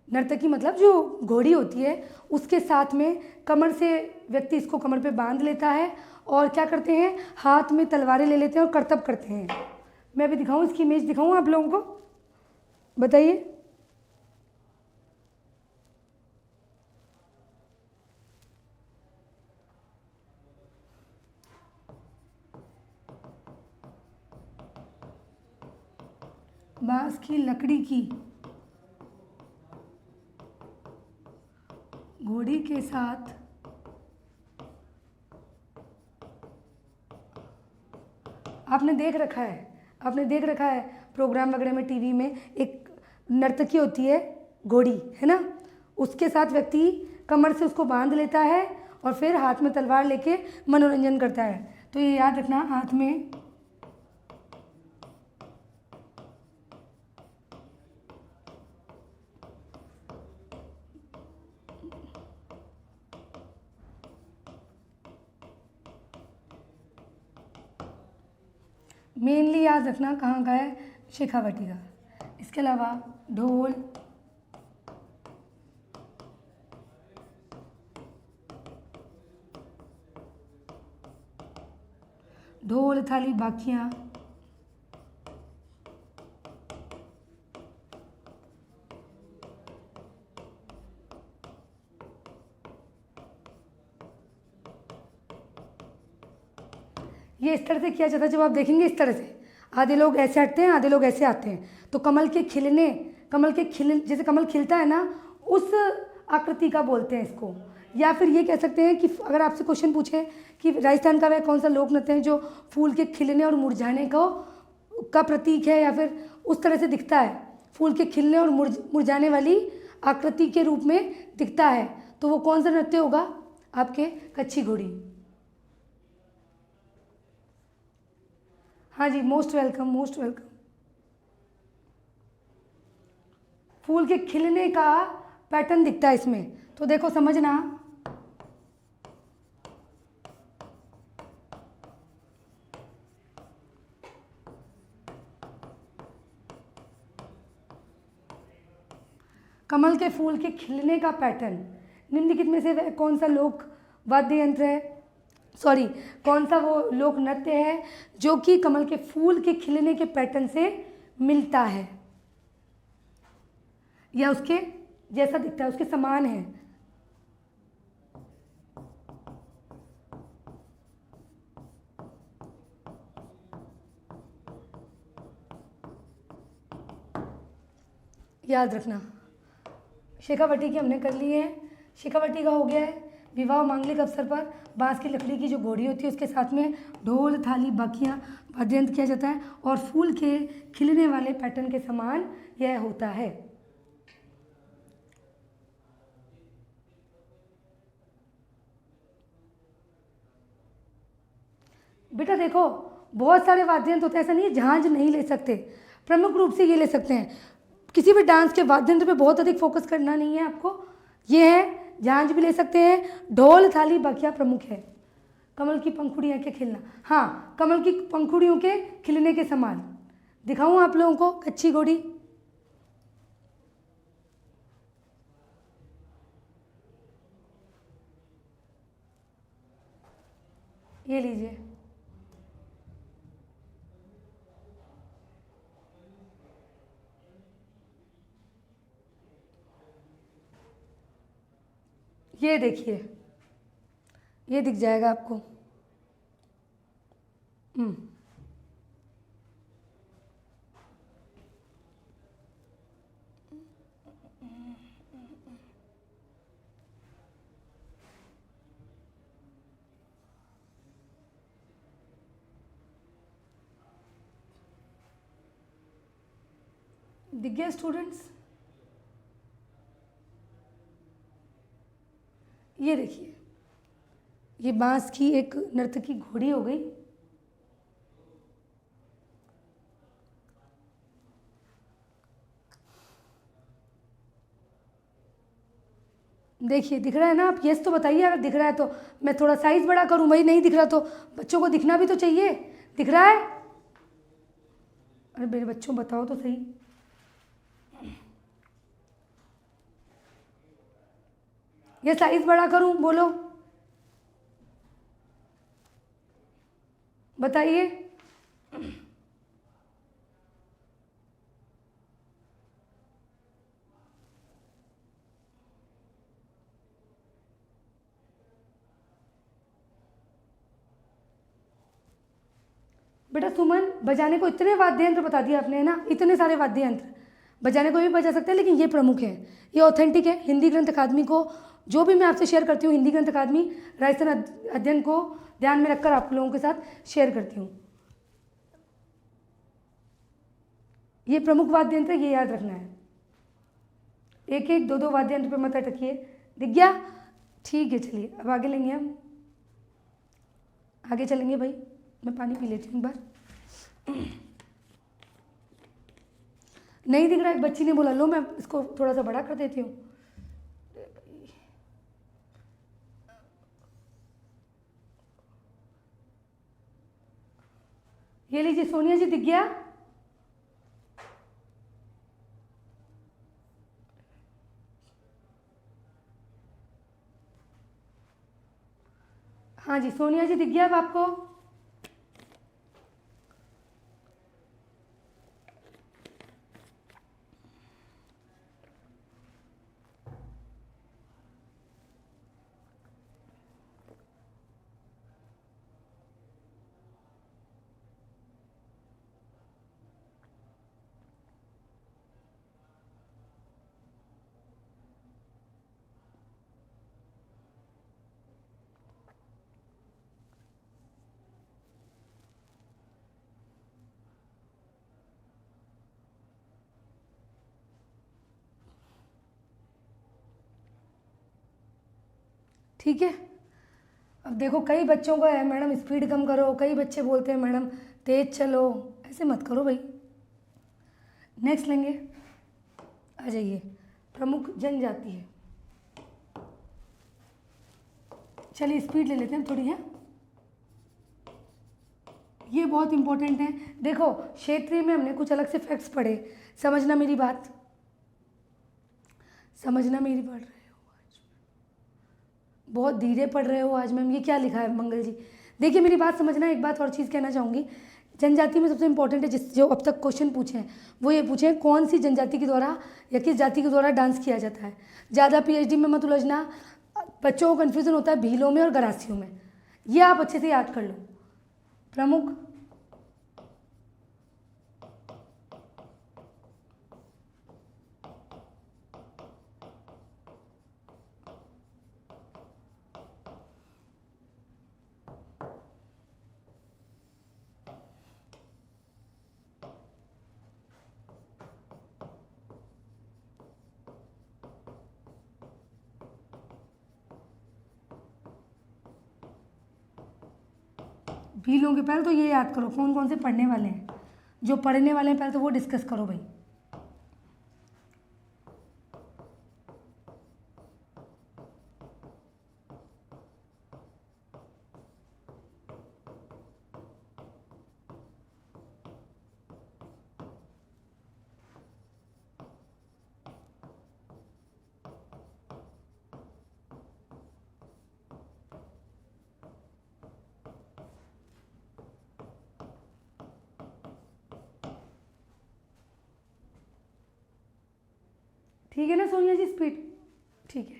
नर्तकी मतलब जो घोड़ी होती है, उसके साथ में कमर से व्यक्ति इसको कमर पे बांध लेता है और क्या करते हैं, हाथ में तलवारें ले लेते हैं और करतब करते हैं। मैं अभी दिखाऊं, इसकी इमेज दिखाऊं आप लोगों को, बताइए। बांस की लकड़ी की घोड़ी के साथ आपने देख रखा है प्रोग्राम वगैरह में, टीवी में एक नर्तकी होती है घोड़ी, है ना, उसके साथ व्यक्ति कमर से उसको बांध लेता है और फिर हाथ में तलवार लेके मनोरंजन करता है। तो ये याद रखना, हाथ में मेनली याद रखना कहाँ का है, शेखावटी का। इसके अलावा ढोल, ढोल थाली बाकियाँ, ये इस तरह से किया जाता है। जब आप देखेंगे इस तरह से, आधे लोग ऐसे हटते हैं, आधे लोग ऐसे आते हैं, तो कमल के खिलने जैसे कमल खिलता है ना, उस आकृति का बोलते हैं इसको। या फिर ये कह सकते हैं कि अगर आपसे क्वेश्चन पूछे कि राजस्थान का वह कौन सा लोक नृत्य है जो फूल के खिलने और मुरझाने का प्रतीक है, या फिर उस तरह से दिखता है, फूल के खिलने और मुरझाने वाली आकृति के रूप में दिखता है, तो वो कौन सा नृत्य होगा आपके, कच्छी घोड़ी। हाँ जी, मोस्ट वेलकम, मोस्ट वेलकम। फूल के खिलने का पैटर्न दिखता है इसमें, तो देखो समझना। कमल के फूल के खिलने का पैटर्न, निम्नलिखित में से वह कौन सा लोक वाद्य यंत्र है, सॉरी कौन सा वो लोक नृत्य है जो कि कमल के फूल के खिलने के पैटर्न से मिलता है या उसके जैसा दिखता है, उसके समान है। याद रखना, शेखावटी की हमने कर ली है। शेखावटी का हो गया है विवाह मांगलिक अवसर पर बांस की लकड़ी की जो घोड़ी होती है उसके साथ में ढोल थाली बाकियाँ वाद्ययंत्र किया जाता है और फूल के खिलने वाले पैटर्न के समान यह होता है। बेटा देखो, बहुत सारे वाद्ययंत्र होते हैं, ऐसा नहीं है झांझ नहीं ले सकते, प्रमुख रूप से ये ले सकते हैं। किसी भी डांस के वाद्ययंत्र पे बहुत अधिक फोकस करना नहीं है आपको, ये है झांझ भी ले सकते हैं, ढोल थाली बाकिया प्रमुख है। कमल की पंखुड़ियाँ के खिलना, हाँ कमल की पंखुड़ियों के खिलने के समान। दिखाऊं आप लोगों को कच्छी घोड़ी, ये लीजिए, ये देखिए, ये दिख जाएगा आपको। दिख गया स्टूडेंट्स? ये देखिए, ये बांस की एक नर्तकी घोड़ी हो गई। देखिए, दिख रहा है ना? आप यस तो बताइए अगर दिख रहा है तो। मैं थोड़ा साइज बड़ा करूं, भाई नहीं दिख रहा तो बच्चों को दिखना भी तो चाहिए। दिख रहा है? अरे मेरे बच्चों बताओ तो सही। ये साइज बड़ा करूं, बोलो बताइए। बेटा सुमन, बजाने को इतने वाद्य यंत्र बता दिए आपने, है ना? इतने सारे वाद्य यंत्र बजाने को भी बजा सकते हैं, लेकिन ये प्रमुख है, ये ऑथेंटिक है। हिंदी ग्रंथ अकादमी को जो भी मैं आपसे शेयर करती हूँ, हिंदी ग्रंथ अकादमी राजस्थान अध्ययन को ध्यान में रखकर आप लोगों के साथ शेयर करती हूँ। ये प्रमुख वाद्य यंत्र, ये याद रखना है। एक एक दो दो वाद्य यंत्र पर मत अटकिए। दिख गया? ठीक है, चलिए अब आगे लेंगे हम, आगे चलेंगे। भाई मैं पानी पी लेती हूँ एक बार। नहीं दिख रहा, एक बच्ची ने बोला, लो मैं इसको थोड़ा सा बड़ा कर देती हूँ। ये लीजिए सोनिया जी, दिख गया? हाँ जी सोनिया जी, दिख गया अब आपको? ठीक है। अब देखो, कई बच्चों का है मैडम स्पीड कम करो, कई बच्चे बोलते हैं मैडम तेज चलो, ऐसे मत करो भाई। नेक्स्ट लेंगे, आ जाइए, प्रमुख जनजाति है। चलिए स्पीड ले लेते हैं थोड़ी, है ये बहुत इंपॉर्टेंट है। देखो क्षेत्रीय में हमने कुछ अलग से फैक्ट्स पढ़े, समझना मेरी बात, समझना मेरी पढ़ रहे हो आज, बहुत धीरे पढ़ रहे हो आज मैम। ये क्या लिखा है मंगल जी? देखिए मेरी बात समझना। एक बात और चीज़ कहना चाहूँगी, जनजाति में सबसे इंपॉर्टेंट है जो अब तक क्वेश्चन पूछे हैं वो ये पूछे हैं, कौन सी जनजाति के द्वारा या किस जाति के द्वारा डांस किया जाता है। ज़्यादा पीएचडी में मत उलझना, बच्चों को कन्फ्यूज़न होता है भीलों में और गरासियों में, ये आप अच्छे से याद कर लो। प्रमुख भीलों के, पहले तो ये याद करो कौन कौन से पढ़ने वाले हैं, जो पढ़ने वाले हैं पहले तो वो डिस्कस करो भाई। ठीक है ना सोनिया जी, स्पीड ठीक है।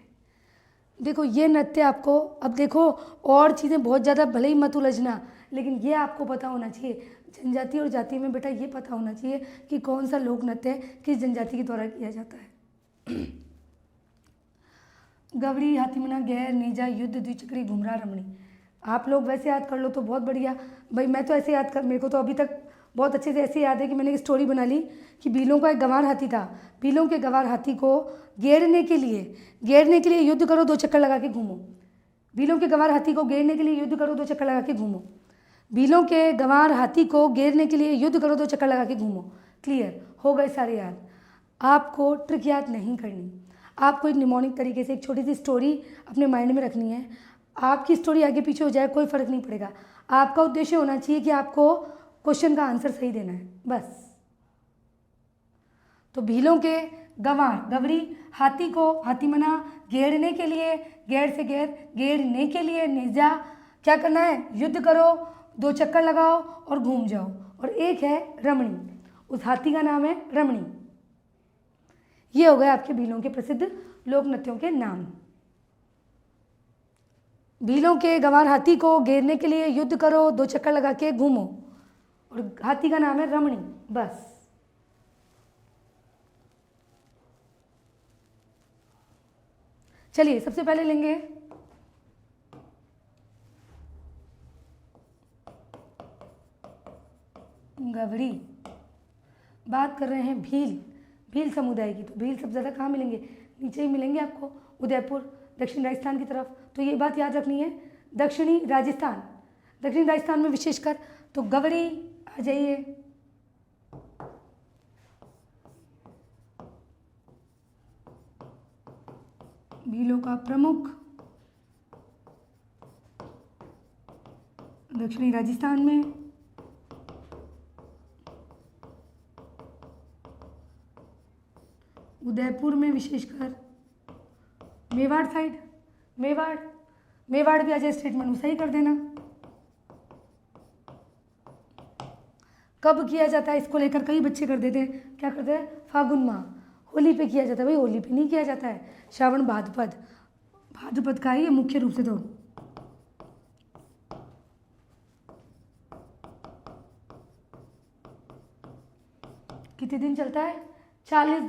देखो ये नृत्य आपको, अब देखो और चीज़ें बहुत ज़्यादा भले ही मत उलझना, लेकिन ये आपको पता होना चाहिए जनजाति और जाति में, बेटा ये पता होना चाहिए कि कौन सा लोक नृत्य किस जनजाति के द्वारा किया जाता है। गवरी, हाथीमना, गैर, नीजा, युद्ध, द्विचक्री, घुमरा, रमणी। आप लोग वैसे याद कर लो तो बहुत बढ़िया भाई, मैं तो ऐसे याद कर, मेरे को तो अभी तक बहुत अच्छे से ऐसे याद है कि मैंने एक स्टोरी बना ली कि बीलों का एक गंवार हाथी था। बीलों के गंवार हाथी को गेरने के लिए युद्ध करो, 2 चक्कर लगा के घूमो। बीलों के गंवार हाथी को गेरने के लिए युद्ध करो, 2 चक्कर लगा के घूमो। बीलों के गंवार हाथी को गेरने के लिए युद्ध करो, 2 चक्कर लगा के घूमो। क्लियर हो गए सारे याद। आपको ट्रिक याद नहीं करनी, आपको एक निमोनिक तरीके से एक छोटी सी स्टोरी अपने माइंड में रखनी है। आपकी स्टोरी आगे पीछे हो जाए कोई फ़र्क नहीं पड़ेगा, आपका उद्देश्य होना चाहिए कि आपको क्वेश्चन का आंसर सही देना है, बस। तो भीलों के गंवार गवरी हाथी को, हाथी मना गेरने के लिए, गेर से गेरने के लिए नेजा, क्या करना है, युद्ध करो, 2 चक्कर लगाओ और घूम जाओ। और एक है रमणी, उस हाथी का नाम है रमणी। ये हो गए आपके भीलों के प्रसिद्ध लोक नृत्यों के नाम। भीलों के गंवार हाथी को घेरने के लिए युद्ध करो, 2 चक्कर लगा के घूमो, और हाथी का नाम है रमणी, बस। चलिए सबसे पहले लेंगे गवरी। बात कर रहे हैं भील समुदाय की। तो भील सबसे ज़्यादा कहाँ मिलेंगे, नीचे ही मिलेंगे आपको, उदयपुर, दक्षिण राजस्थान की तरफ। तो ये बात याद रखनी है, दक्षिणी राजस्थान में विशेषकर। तो गवरी आ जाइए, भीलों का प्रमुख दक्षिणी राजस्थान में, उदयपुर में विशेषकर, मेवाड़ साइड, मेवाड़ भी आ जाए स्टेटमेंट सही कर देना। कब किया जाता है इसको लेकर कई बच्चे कर देते हैं, क्या करते हैं, फागुन माह, होली पे किया जाता है। भाई होली पे नहीं किया जाता है, श्रावण भाद्रपद का ही है मुख्य रूप से। तो कितने दिन चलता है, 40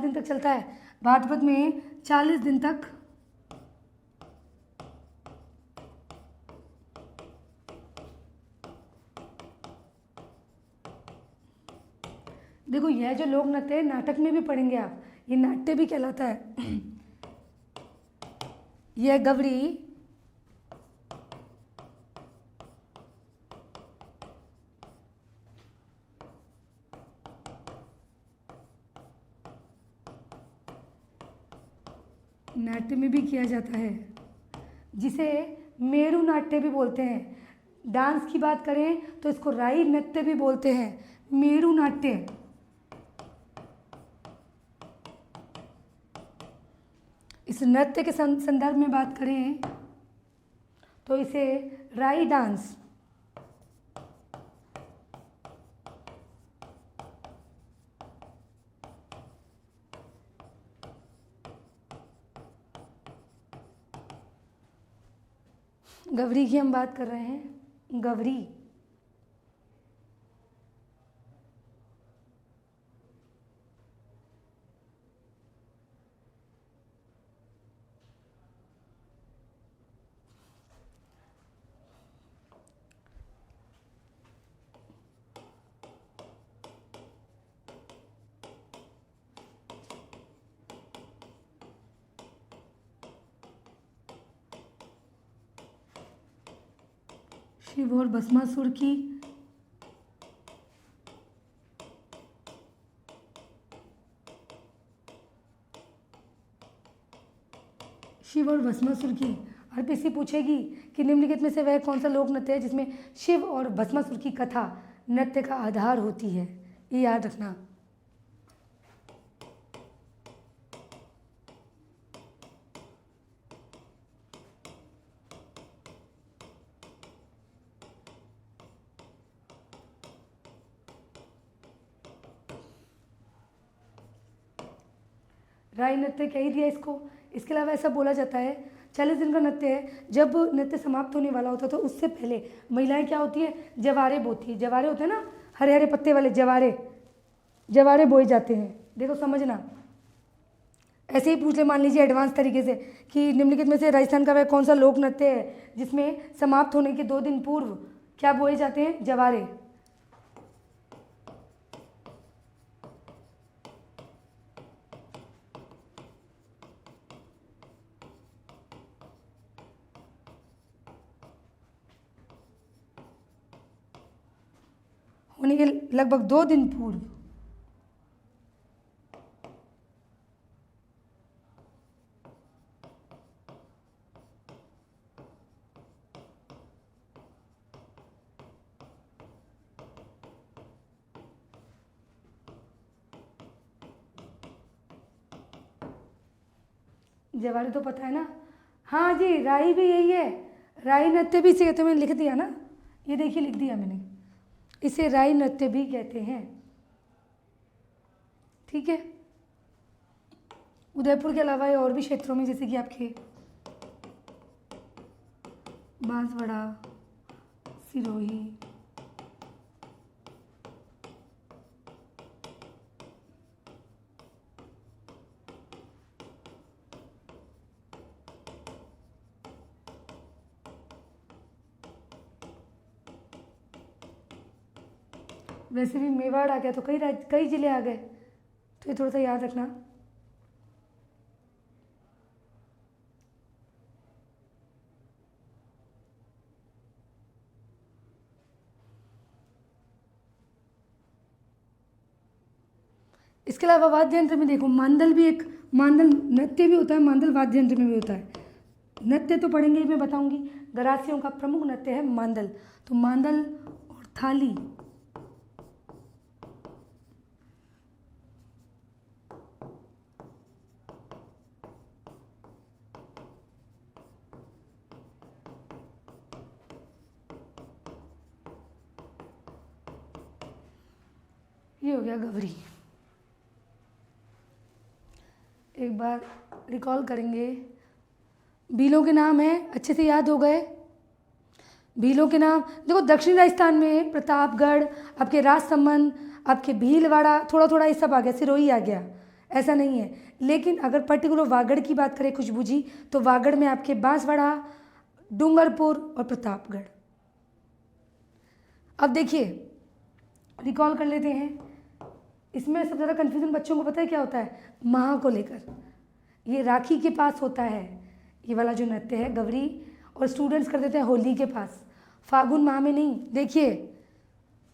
दिन तक चलता है। भाद्रपद में 40 दिन तक देखो यह जो लोक नृत्य है नाटक में भी पढ़ेंगे आप, ये नाट्य भी कहलाता है। यह गवरी नाट्य में भी किया जाता है, जिसे मेरु नाट्य भी बोलते हैं। डांस की बात करें तो इसको राई नृत्य भी बोलते हैं, मेरु नाट्य। इस नृत्य के संदर्भ में बात करें तो इसे राई डांस, गवरी की हम बात कर रहे हैं, गवरी। शिव और भस्मासुर की आरपीसी पूछेगी कि निम्नलिखित में से वह कौन सा लोक नृत्य है जिसमें शिव और भस्मासुर की कथा नृत्य का आधार होती है, ये याद रखना। राई नृत्य कह ही दिया इसको। इसके अलावा ऐसा बोला जाता है 40 दिन का नृत्य है, जब नृत्य समाप्त होने वाला होता है तो उससे पहले महिलाएं क्या होती है, जवारे बोती है। जवारे होते हैं ना, हरे हरे पत्ते वाले जवारे बोए जाते हैं। देखो समझना, ऐसे ही पूछ ले मान लीजिए एडवांस तरीके से कि निम्नलिखित में से राजस्थान का वह कौन सा लोक नृत्य है जिसमें समाप्त होने के 2 दिन पूर्व क्या बोए जाते हैं, जवारे। आने के लगभग 2 दिन पूर्व जवारे तो पता है ना। हाँ जी, राई भी यही है, राई नृत्य भी इसे कहते हैं। मैंने लिख दिया ना, ये देखिए लिख दिया मैंने, इसे राई नृत्य भी कहते हैं। ठीक है। उदयपुर के अलावा ये और भी क्षेत्रों में, जैसे कि आपके बांसवाड़ा, सिरोही, वैसे भी मेवाड़ आ गया तो कई जिले आ गए, तो ये थोड़ा सा याद रखना। इसके अलावा वाद्य यंत्र में देखो, मांदल भी एक, मांदल नृत्य भी होता है, मांदल वाद्य यंत्र में भी होता है। नृत्य तो पढ़ेंगे ही, मैं बताऊंगी। गरासियों का प्रमुख नृत्य है मांदल, तो मांदल और थाली, ये हो गया गवरी। एक बार रिकॉल करेंगे। भीलों के नाम हैं, अच्छे से याद हो गए। भीलों के नाम देखो, दक्षिण राजस्थान में प्रतापगढ़, आपके राजसमंद, आपके भीलवाड़ा, थोड़ा थोड़ा ये सब आ गया, सिरोही आ गया, ऐसा नहीं है। लेकिन अगर पर्टिकुलर वागड़ की बात करें, खुशबू जी, तो वागड़ में आपके बांसवाड़ा, डूंगरपुर और प्रतापगढ़। अब देखिए, रिकॉल कर लेते हैं। इसमें सबसे ज़्यादा कन्फ्यूजन बच्चों को पता है क्या होता है? माह को लेकर। ये राखी के पास होता है, ये वाला जो नृत्य है गवरी, और स्टूडेंट्स कर देते हैं होली के पास, फागुन माह में नहीं। देखिए,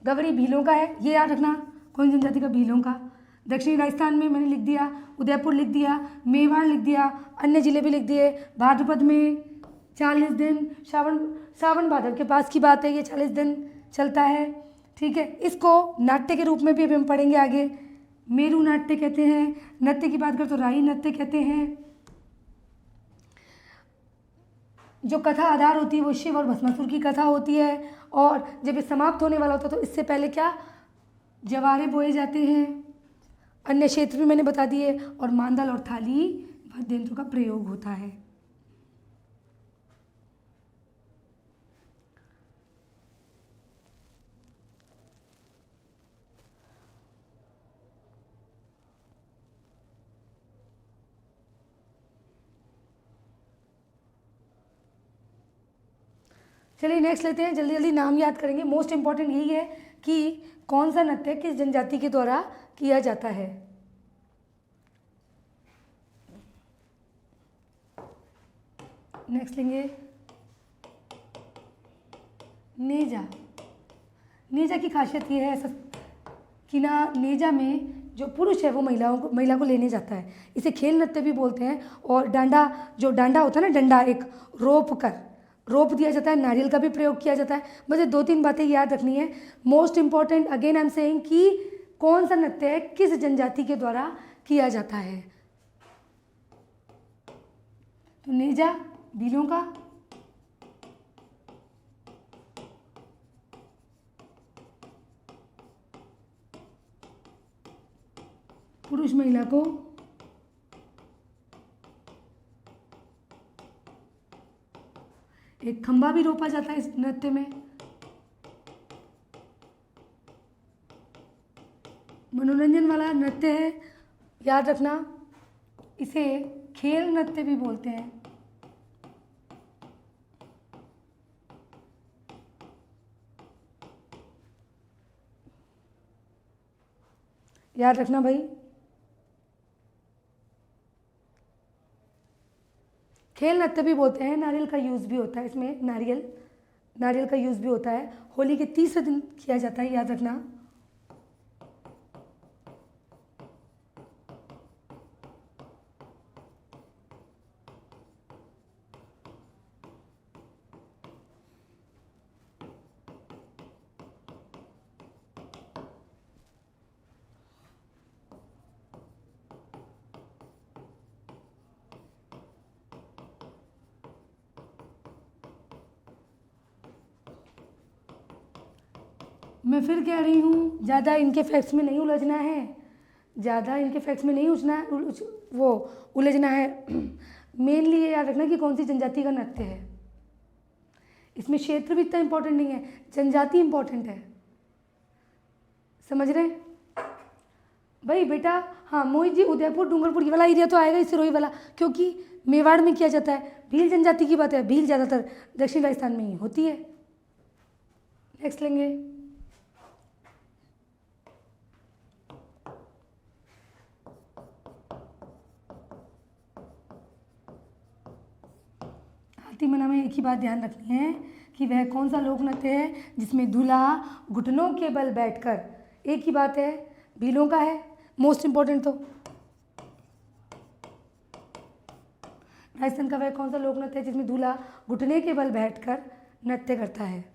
गवरी भीलों का है, ये याद रखना, कौन जनजाति का? भीलों का। दक्षिणी राजस्थान में मैंने लिख दिया, उदयपुर लिख दिया, मेवाड़ लिख दिया, अन्य जिले भी लिख दिए। भाद्रपद में 40 दिन, सावन भादव के पास की बात है, ये 40 दिन चलता है। ठीक है। इसको नाट्य के रूप में भी अभी हम पढ़ेंगे आगे। मेरू नाट्य कहते हैं। नृत्य की बात करें तो राई नृत्य कहते हैं। जो कथा आधार होती है वो शिव और भस्मासुर की कथा होती है, और जब ये समाप्त होने वाला होता है तो इससे पहले क्या, जवारे बोए जाते हैं। अन्य क्षेत्र भी मैंने बता दिए, और मांदल और थाली वाद्य यंत्रों का प्रयोग होता है। चलिए नेक्स्ट लेते हैं, जल्दी जल्दी नाम याद करेंगे। मोस्ट इंपॉर्टेंट यही है कि कौन सा नृत्य किस जनजाति के द्वारा किया जाता है। नेक्स्ट लेंगे नेजा। नेजा की खासियत ये है ऐसा कि ना, नेजा में जो पुरुष है वो महिला को लेने जाता है। इसे खेल नृत्य भी बोलते हैं। और डांडा, जो डांडा होता है ना, डंडा एक रोप दिया जाता है, नारियल का भी प्रयोग किया जाता है। बस ये 2-3 बातें याद रखनी है। Most important again I am saying कि कौन सा नृत्य है किस जनजाति के द्वारा किया जाता है। तो नेजा भीलों का, पुरुष महिला को एक खंभा भी रोपा जाता है इस नृत्य में। मनोरंजन वाला नृत्य है, याद रखना। इसे खेल नृत्य भी बोलते हैं। याद रखना भाई, खेल नृत्य भी बोलते हैं। नारियल का यूज़ भी होता है इसमें, नारियल का यूज़ भी होता है। होली के तीसरे दिन किया जाता है, याद रखना। मैं फिर कह रही हूँ, ज़्यादा इनके फैक्ट्स में नहीं उलझना है, ज़्यादा इनके फैक्ट्स में नहीं उलझना है। मेनली ये याद रखना कि कौन सी जनजाति का नृत्य है। इसमें क्षेत्र भी इतना इम्पोर्टेंट नहीं है, जनजाति इम्पोर्टेंट है। समझ रहे हैं भाई बेटा? हाँ मोहित जी, उदयपुर डूंगरपुर ये वाला एरिया तो आएगा, सिरोही वाला, क्योंकि मेवाड़ में किया जाता है। भील जनजाति की बात है, भील ज़्यादातर दक्षिण राजस्थान में ही होती है। नेक्स्ट लेंगे। हाथी मना में एक ही बात ध्यान रखनी है कि वह कौन सा लोक नृत्य है जिसमें दूल्हा घुटनों के बल बैठकर, एक ही बात है, भीलों का है मोस्ट इंपॉर्टेंट। तो राजस्थान का वह कौन सा लोक नृत्य है जिसमें दूल्हा घुटने के बल बैठकर नृत्य करता है?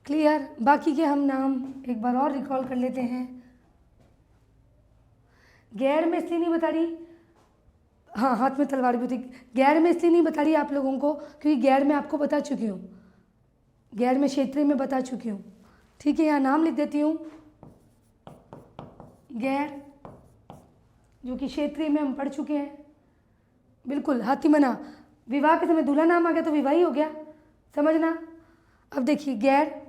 क्लियर? बाकी के हम नाम एक बार और रिकॉल कर लेते हैं। गैर में इसलिए नहीं बता रही, हाँ हाथ में तलवार भी थी। गैर में इसलिए नहीं बता रही आप लोगों को क्योंकि गैर में आपको बता चुकी हूँ, गैर में क्षेत्रीय में बता चुकी हूँ। ठीक है, यहाँ नाम लिख देती हूँ। गैर जो कि क्षेत्रीय में हम पढ़ चुके हैं। बिल्कुल, हाथी मना विवाह के समय दूल्हा नाम आ गया तो विवाह ही हो गया, समझना। अब देखिए, गैर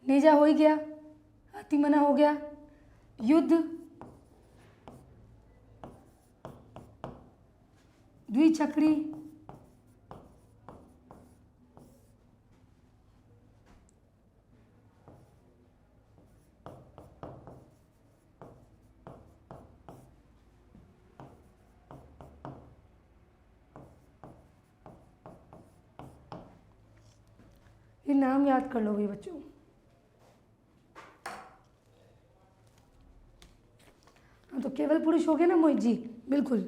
नेजा हो ही गया, हाथी मना हो गया, युद्ध, द्विचक्री, ये नाम याद कर लो भाई बच्चों। हाँ तो केवल पुरुष हो गए ना मोहित जी? बिल्कुल।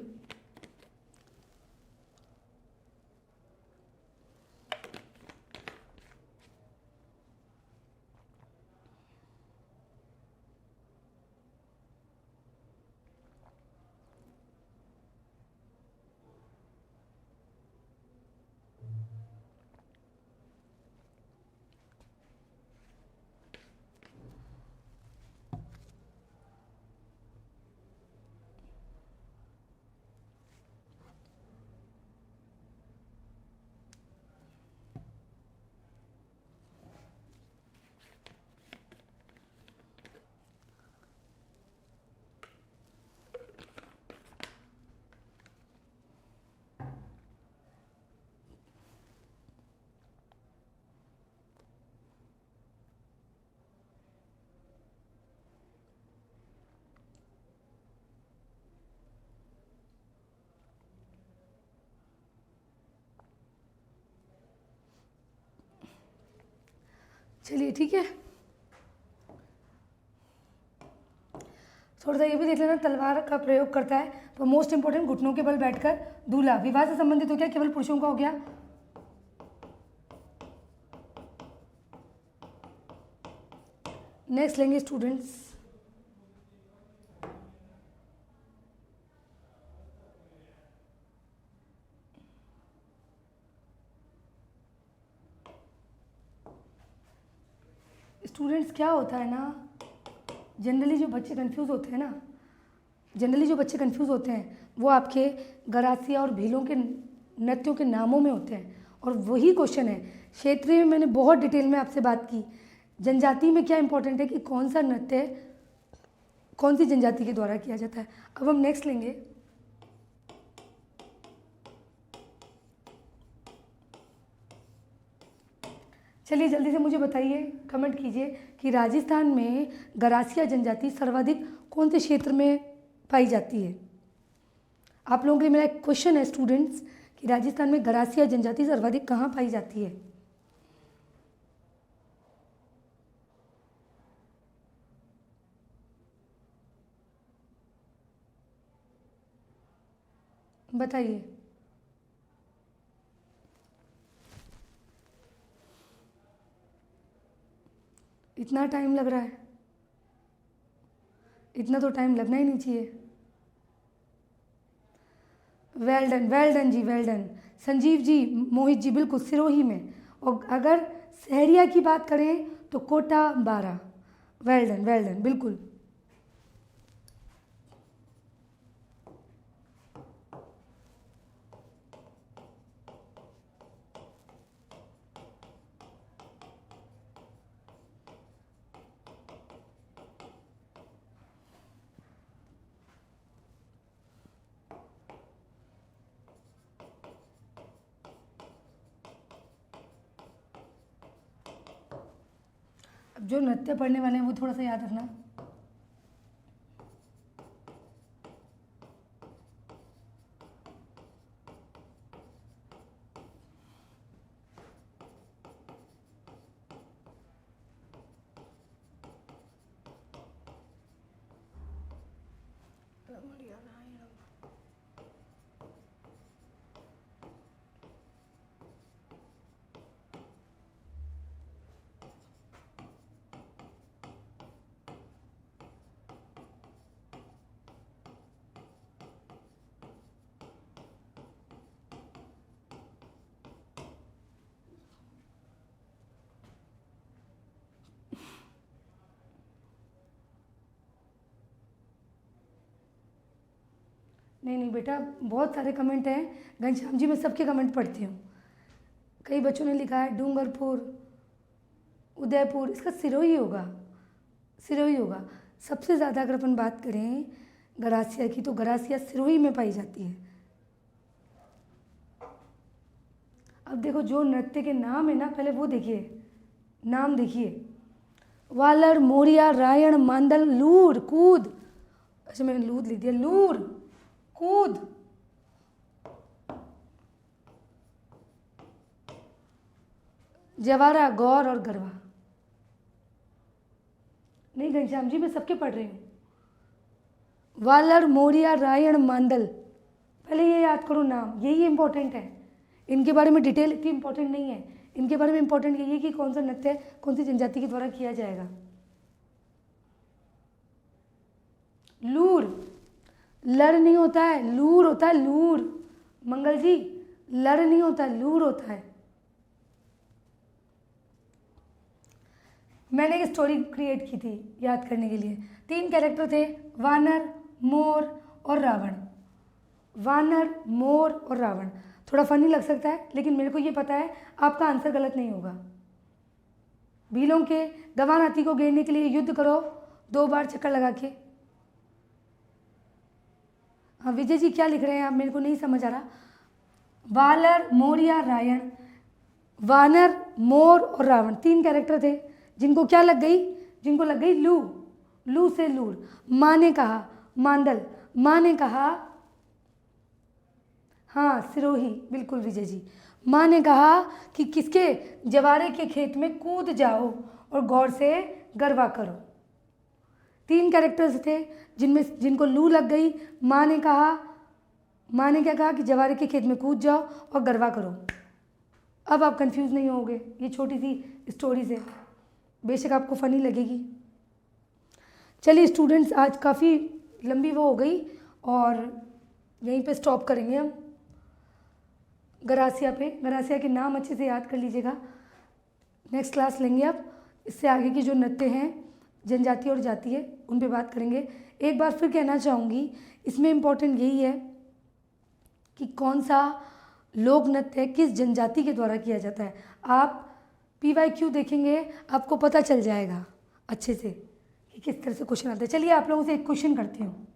चलिए ठीक है, थोड़ा सा ये भी देख लेना, तलवार का प्रयोग करता है तो मोस्ट इंपॉर्टेंट घुटनों के बल बैठकर दूल्हा, विवाह से संबंधित हो गया, केवल पुरुषों का हो गया। नेक्स्ट लेंगे स्टूडेंट्स, स्टूडेंट्स क्या होता है ना, जनरली जो बच्चे कंफ्यूज होते हैं वो आपके गरासिया और भीलों के नृत्यों के नामों में होते हैं, और वही क्वेश्चन है। क्षेत्रीय में मैंने बहुत डिटेल में आपसे बात की, जनजाति में क्या इंपॉर्टेंट है कि कौन सा नृत्य कौन सी जनजाति के द्वारा किया जाता है। अब हम नेक्स्ट लेंगे, चलिए जल्दी से मुझे बताइए, कमेंट कीजिए कि राजस्थान में गरासिया जनजाति सर्वाधिक कौन से क्षेत्र में पाई जाती है। आप लोगों के लिए मेरा एक क्वेश्चन है स्टूडेंट्स कि राजस्थान में गरासिया जनजाति सर्वाधिक कहाँ पाई जाती है। बताइए। इतना टाइम लग रहा है? इतना तो टाइम लगना ही नहीं चाहिए। वेल डन जी, वेल डन। संजीव जी, मोहित जी, बिल्कुल सिरोही में। और अगर सहरिया की बात करें तो कोटा 12। वेल डन, बिल्कुल। अब जो नृत्य पढ़ने वाले हैं वो थोड़ा सा याद रखना। नहीं बेटा, बहुत सारे कमेंट हैं घनश्याम जी, मैं सबके कमेंट पढ़ती हूँ। कई बच्चों ने लिखा है डूंगरपुर, उदयपुर, इसका सिरोही होगा, सिरोही होगा। सबसे ज़्यादा अगर अपन बात करें गरासिया की तो गरासिया सिरोही में पाई जाती है। अब देखो जो नृत्य के नाम है ना, पहले वो देखिए, नाम देखिए। वालर, मोरिया, रायण, मांदल, लूर, कूद। अच्छा मैंने लूद लिख दिया, लूर, कूद, जवारा, गौर और गरबा। नहीं घनश्याम जी, मैं सबके पढ़ रही हूँ। वालर, मोरिया, रायण, मांदल, पहले ये याद करो नाम, यही इंपॉर्टेंट है। इनके बारे में डिटेल इतनी इंपॉर्टेंट नहीं है। इनके बारे में इंपॉर्टेंट यही है कि कौन सा नृत्य कौन सी जनजाति के द्वारा किया जाएगा। लूर, लड़ नहीं होता है, लूर होता है, लूर। मंगल जी, लड़ नहीं होता है, लूर होता है। मैंने एक स्टोरी क्रिएट की थी याद करने के लिए। 3 कैरेक्टर थे, वानर, मोर और रावण। वानर, मोर और रावण। थोड़ा फनी लग सकता है, लेकिन मेरे को ये पता है आपका आंसर गलत नहीं होगा। भीलों के गवान हाथी को घेरने के लिए युद्ध करो 2 बार चक्कर लगा के। हाँ विजय जी क्या लिख रहे हैं आप, मेरे को नहीं समझ आ रहा। वालर, मोरिया, रायण, वानर, मोर और रावण 3 कैरेक्टर थे जिनको क्या लग गई, जिनको लग गई लू। लू से लूर। माँ ने कहा मांडल, माँ ने कहा, हाँ सिरोही, बिल्कुल विजय जी। माँ ने कहा कि किसके, जवारे के खेत में कूद जाओ और गौर से गरबा करो। 3 कैरेक्टर्स थे जिनको लू लग गई। माँ ने कहा, माँ ने क्या कहा कि जवारे के खेत में कूद जाओ और गरबा करो। अब आप कंफ्यूज नहीं होगे ये छोटी सी स्टोरी से, बेशक आपको फ़नी लगेगी। चलिए स्टूडेंट्स, आज काफ़ी लंबी वो हो गई और यहीं पे स्टॉप करेंगे हम। गरासिया पे, गरासिया के नाम अच्छे से याद कर लीजिएगा। नेक्स्ट क्लास लेंगे अब, इससे आगे की जो नृत्य हैं जनजाति और जाति है उन पे बात करेंगे। एक बार फिर कहना चाहूँगी, इसमें इम्पोर्टेंट यही है कि कौन सा लोक नृत्य किस जनजाति के द्वारा किया जाता है। आप PYQ देखेंगे आपको पता चल जाएगा अच्छे से कि किस तरह से क्वेश्चन आते हैं। चलिए आप लोगों से एक क्वेश्चन करती हूँ।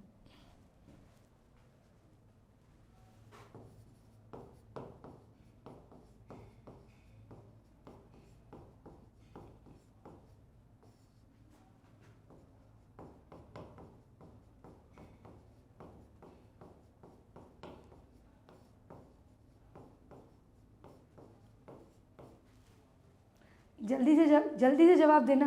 जल्दी से जवाब देना।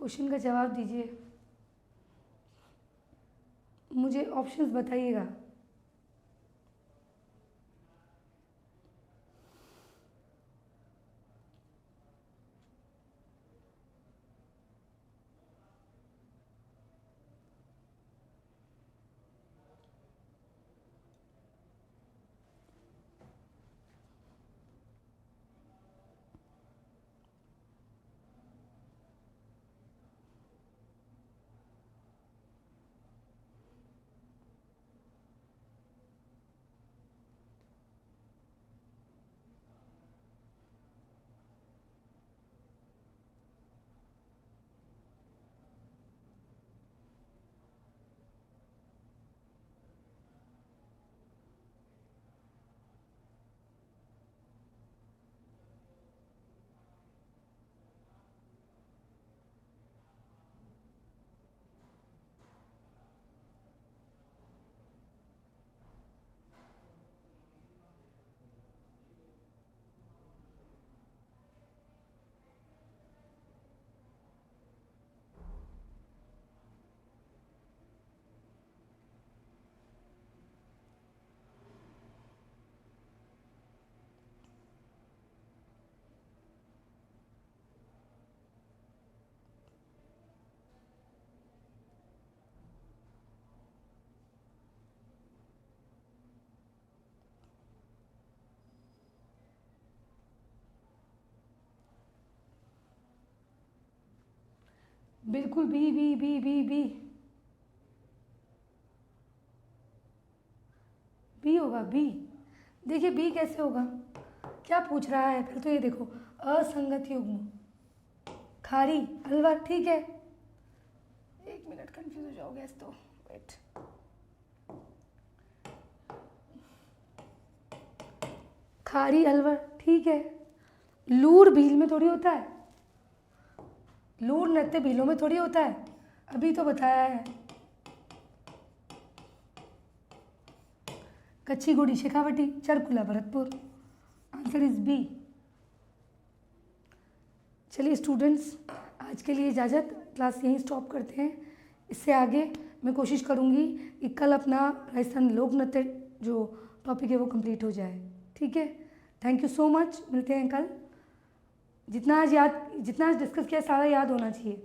क्वेश्चन का जवाब दीजिए, मुझे ऑप्शंस बताइएगा। बिल्कुल B B B B B B होगा, बी। देखिए बी कैसे होगा, क्या पूछ रहा है, फिर तो ये देखो, असंगत युग्म, खारी अलवर, ठीक है। एक मिनट, कंफ्यूज हो जाओगे ऐसे तो, वेट। खारी अलवर, ठीक है। लूर भील में थोड़ी होता है, लूर नृत्य भीलों में थोड़ी होता है, अभी तो बताया है। Kachchhi Ghodi Shekhawati, Charkula Bharatpur, answer is B. चलिए स्टूडेंट्स, आज के लिए इजाज़त, क्लास यहीं स्टॉप करते हैं। इससे आगे मैं कोशिश करूँगी कि कल अपना राजस्थान लोक नृत्य जो टॉपिक है वो कंप्लीट हो जाए, ठीक है। थैंक यू सो मच, मिलते हैं कल। जितना आज डिस्कस किया सारा याद होना चाहिए।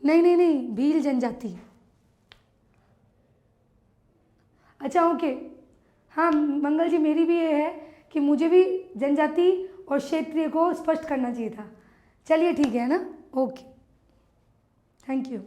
नहीं, भील जनजाति। अच्छा ओके, हाँ मंगल जी, मेरी भी ये है कि मुझे भी जनजाति और क्षेत्रीय को स्पष्ट करना चाहिए था। चलिए ठीक है ना, ओके, थैंक यू।